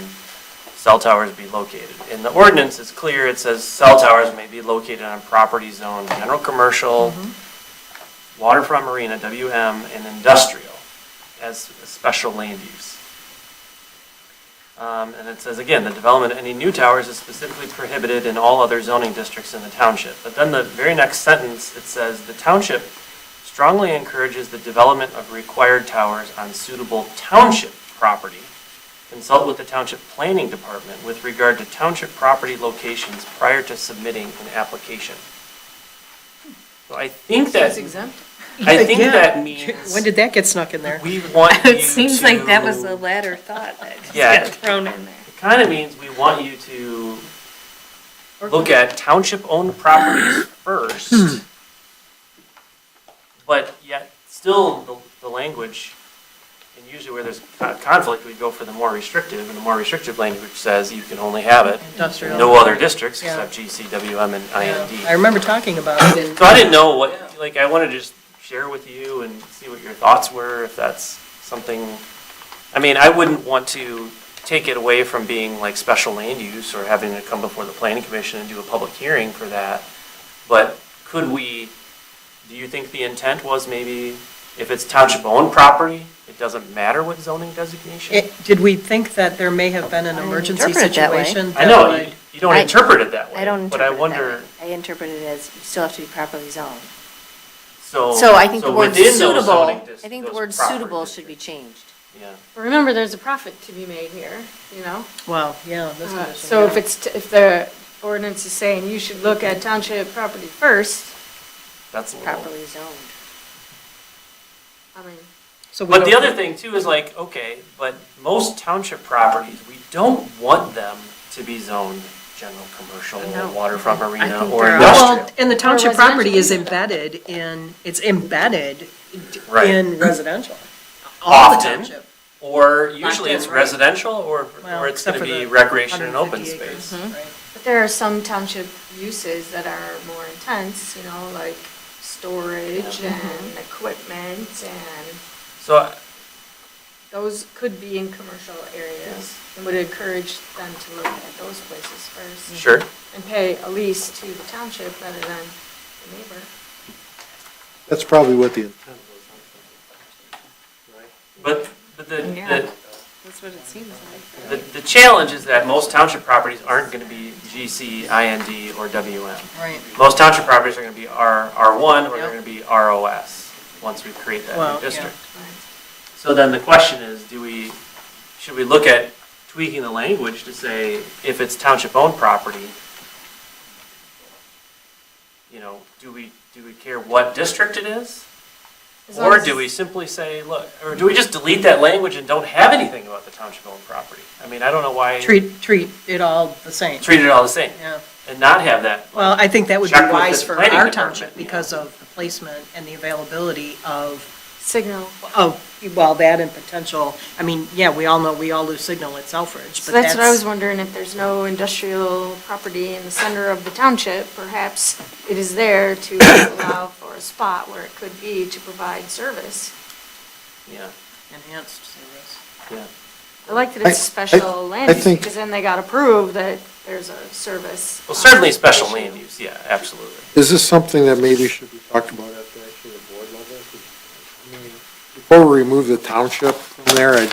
cell towers be located? In the ordinance, it's clear, it says cell towers may be located on property zone, general commercial, waterfront marina, WM, and industrial as a special land use. And it says, again, the development of any new towers is specifically prohibited in all other zoning districts in the township. But then the very next sentence, it says, the township strongly encourages the development of required towers on suitable township property. Consult with the township planning department with regard to township property locations prior to submitting an application. So I think that, It's exempt. I think Yeah. that means When did that get snuck in there? we want you to. It seems like that was the latter thought that just Yeah. got thrown in there. It kind of means we want you to look at township-owned properties first, but yet still the language, and usually where there's conflict, we go for the more restrictive, and the more restrictive language says you can only have it in Industrial. no other districts Yeah. except GC, WM, and Yeah. IND. I remember talking about it in. So I didn't know what, like, I wanted to just share with you and see what your thoughts were, if that's something, I mean, I wouldn't want to take it away from being like special land use or having to come before the planning commission and do a public hearing for that. But could we, do you think the intent was maybe if it's township-owned property, it doesn't matter what zoning designation? Did we think that there may have been an I emergency interpret it that way. situation? I know, that you don't I- interpret it that way. I don't But I interpret it that wonder, way. I interpret it as you still have to be properly zoned. so. So I think the word within those suitable, zoning I think the those word property suitable should districts. be changed. Yeah. But remember, there's a profit to be made here, you know? Well, yeah, this condition. So if if the ordinance is saying you should look at township property first, That's a little. Properly zoned. I mean, So we But the don't- other thing too is like, okay, but most township properties, we don't want them to be zoned general commercial, No. waterfront I marina, think or they're all- industrial. Well, and the township residential property is either. embedded in, it's embedded Right. in residential. All the Often, township. or usually it's Locked in, right. residential, or Well, it's except gonna for be the recreation and open 150 acres, space. right. but there are some township uses that are more intense, you know, like storage and equipment, and So, those could be in commercial areas. And would encourage them to look at those places first. sure, And pay a lease to the township rather than the neighbor. That's probably what the intent was. but Yeah. That's what it seems like. the challenge is that most township properties aren't gonna be GC, IND, or WM. Right. Most township properties are gonna be R1, or they're Yep. gonna be ROS, once we create that Well, new yeah. district. So then the question is, should we look at tweaking the language to say, if it's township-owned property, do we care what district it is? As long Or as do we simply say, look, or do we just delete that language and don't have anything about the township-owned property? I mean, I don't know why. Treat it all the same. Treat it all the same, Yeah. and not have that. Well, I think that would be Check with wise the for planning our department, township yeah. because of the placement and the availability of Signal. Oh, well, that and potential, I mean, yeah, we all know, we all lose signal at Selfridge, So but that's what I was wondering, if there's no industrial property in the center of the township, perhaps it is there to allow for a spot where it could be to provide service. Yeah, Enhanced service. yeah. I like that it's special land I use, think- because then they gotta prove that there's a service. Well, certainly special issue. land use, yeah, absolutely. Is this something that maybe should be talked about at the actually the board level? 'Cause, I mean, before we remove the township from there, I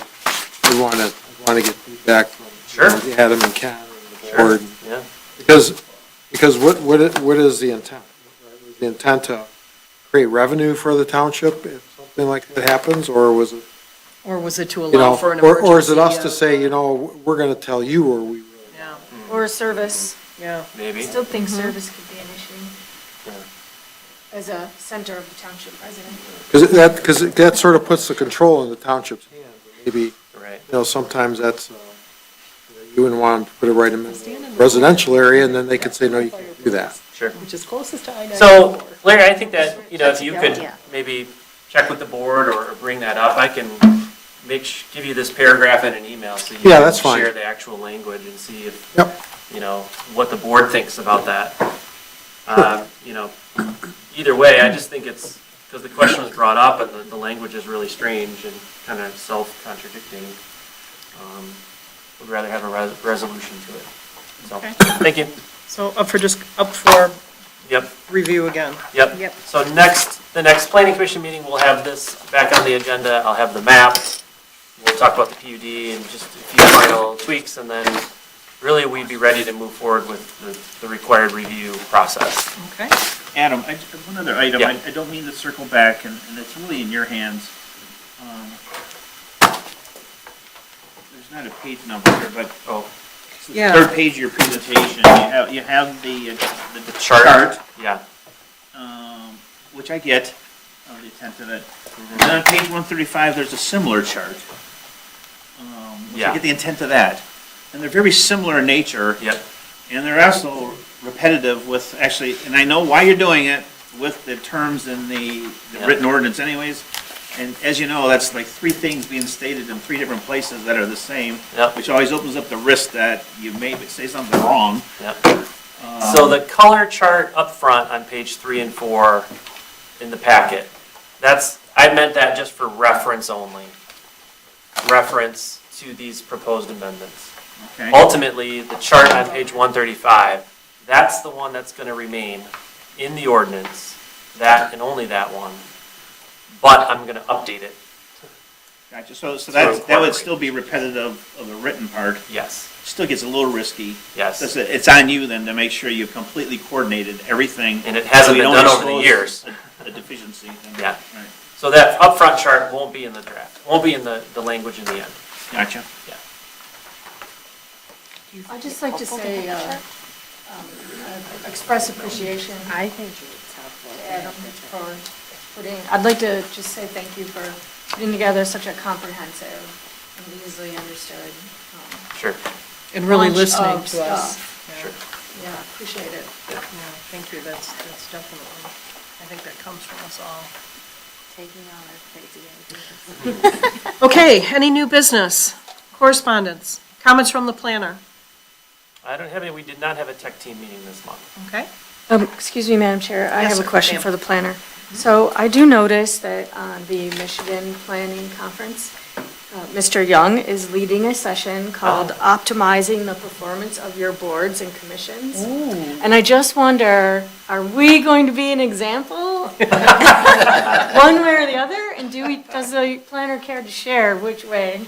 want to get feedback from Sure. Adam and Ken and the Sure. board. Yeah. Because what is the intent? Is the intent to create revenue for the township if something like that happens, or was it, Or was it to you allow know, for an emergency? or is it us to say, you know, we're going to tell you, or we really? Yeah, Or a service. yeah. I Maybe. still think service could be an issue Yeah. as a center of the township resident. Because that sort of puts the control in the township's hands. Maybe, Right. you know, sometimes that's, you wouldn't want to put it right in the residential area, and then they could say, no, you can't do that. Sure. Which is closest to I-94. So, Larry, I think that, you know, if you could Yeah. maybe check with the board or bring that up, I can give you this paragraph in an email so you Yeah, can that's fine. share the actual language and see if, Yep. you know, what the board thinks about that. You know, either way, I just think it's, because the question was brought up and the language is really strange and kind of self-contradicting. Would rather have a resolution to it. So, Okay. thank you. So up for Yep. review again. Yep. Yep. So the next planning commission meeting, we'll have this back on the agenda. I'll have the map. We'll talk about the PUD and just a few final tweaks, and then really we'd be ready to move forward with the required review process. Okay. Adam, one other item, Yeah. I don't mean to circle back, and it's really in your hands. There's not a page number here, but Oh, it's the Yeah. third page of your presentation, you have the chart. chart, Yeah. which I get, the intent of it. And then on page 135, there's a similar chart. Which I Yeah. get the intent of that. And they're very similar in nature. Yep. And they're also repetitive with, actually, and I know why you're doing it, with the terms in the Yeah. written ordinance anyways. And as you know, that's like three things being stated in three different places that are the same. Yep. Which always opens up the risk that you may say something wrong. Yep. So the color chart up front on page 3 and 4 in the packet, I meant that just for reference only. Reference to these proposed amendments. Okay. Ultimately, the chart on page 135, that's the one that's going to remain in the ordinance, that and only that one. But I'm going to update it. Gotcha, so that incorporate. would still be repetitive of the written part. Yes, Still gets a little risky. yes. It's on you then to make sure you've completely coordinated everything. And it hasn't so you been don't done over the expose years. A deficiency. then. Yeah. Right. So that upfront chart won't be in the draft, won't be in the language in the end. Gotcha. I'd just like to say, express appreciation. I think it's helpful. to Adam for I'd like to just say thank you for putting together such a comprehensive and easily understood. Sure. And really bunch listening of to us. stuff. Yeah. Sure. Yeah, appreciate it. Yeah, thank you, that's definitely, I think that comes from us all. Taking on our crazy ideas. Okay, any new business? Correspondence? Comments from the planner? I don't have any, we did not have a tech team meeting this month. Okay. Excuse me, Madam Chair, I Yes, have a sir. question Ma'am. for the planner. So I do notice that on the Michigan Planning Conference, Mr. Young is leading a session called Optimizing the Performance of Your Boards and Commissions. And I just wonder, are we going to be an example? One way or the other? And does the planner care to share which way?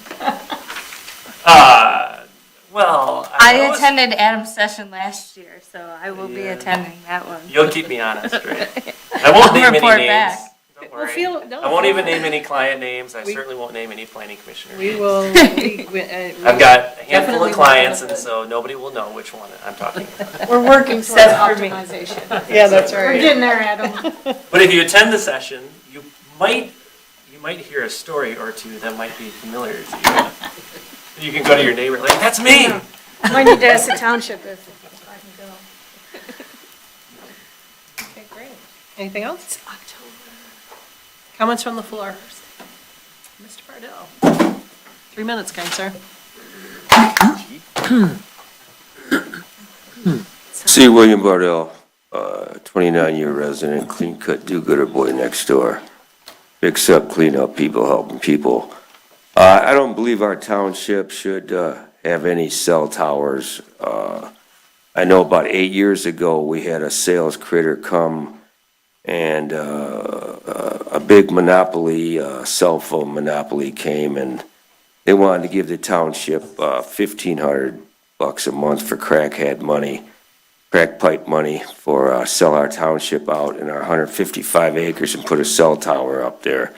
Well, I always- attended Adam's session last year, so I will be Yeah. attending that one. You'll keep me honest, right? I won't name any Report names. back. Don't We'll worry. no, I won't feel even free. name any client names. I We- certainly won't name any planning commissioner We names. will, I've got a handful Definitely of clients, will and so nobody will know which one I'm talking about. We're working towards Except for me. optimization. Yeah, that's We're right. getting there, Adam. But if you attend the session, you might hear a story or two that might be familiar to you. You can go to your neighbor, like, that's me! Might need to ask the township if I can go. Okay, great. Anything else? October. Comments from the floor? Mr. Bardell. 3 minutes, kind sir. C. William Bardell, 29-year resident, clean-cut do-gooder boy next door. Fix up, clean up, people helping people. I don't believe our township should have any cell towers. I know about 8 years ago, we had a sales critter come and a big monopoly, cell phone monopoly came, and they wanted to give the township $1,500 a month for crack pipe money for sell our township out in our 155 acres and put a cell tower up there.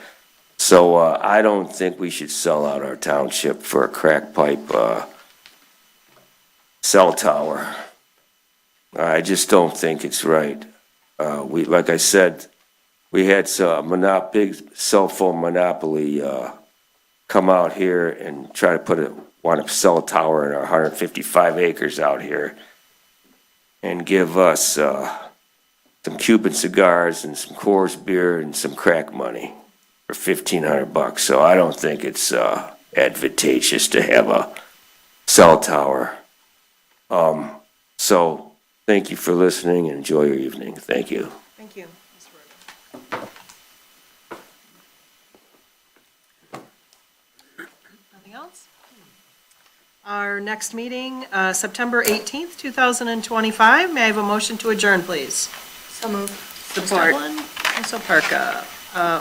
So I don't think we should sell out our township for a crack pipe cell tower. I just don't think it's right. Like I said, we had some big cell phone monopoly come out here and try to want to sell a tower in our 155 acres out here and give us some Cuban cigars and some Coors beer and some crack money for $1,500. So I don't think it's advantageous to have a cell tower. So thank you for listening and enjoy your evening. Thank you. Thank you, Mr. Bardell. Nothing else? Our next meeting, September 18th, 2025. May I have a motion to adjourn, please? So moved. Support. Ms. Oparka.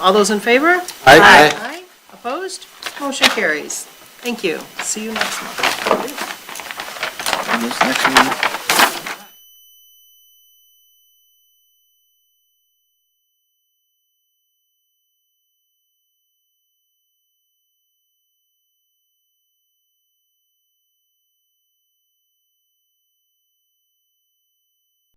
All those in favor? Aye. Aye. Opposed? Motion carries. Thank you. See you next month. Next meeting.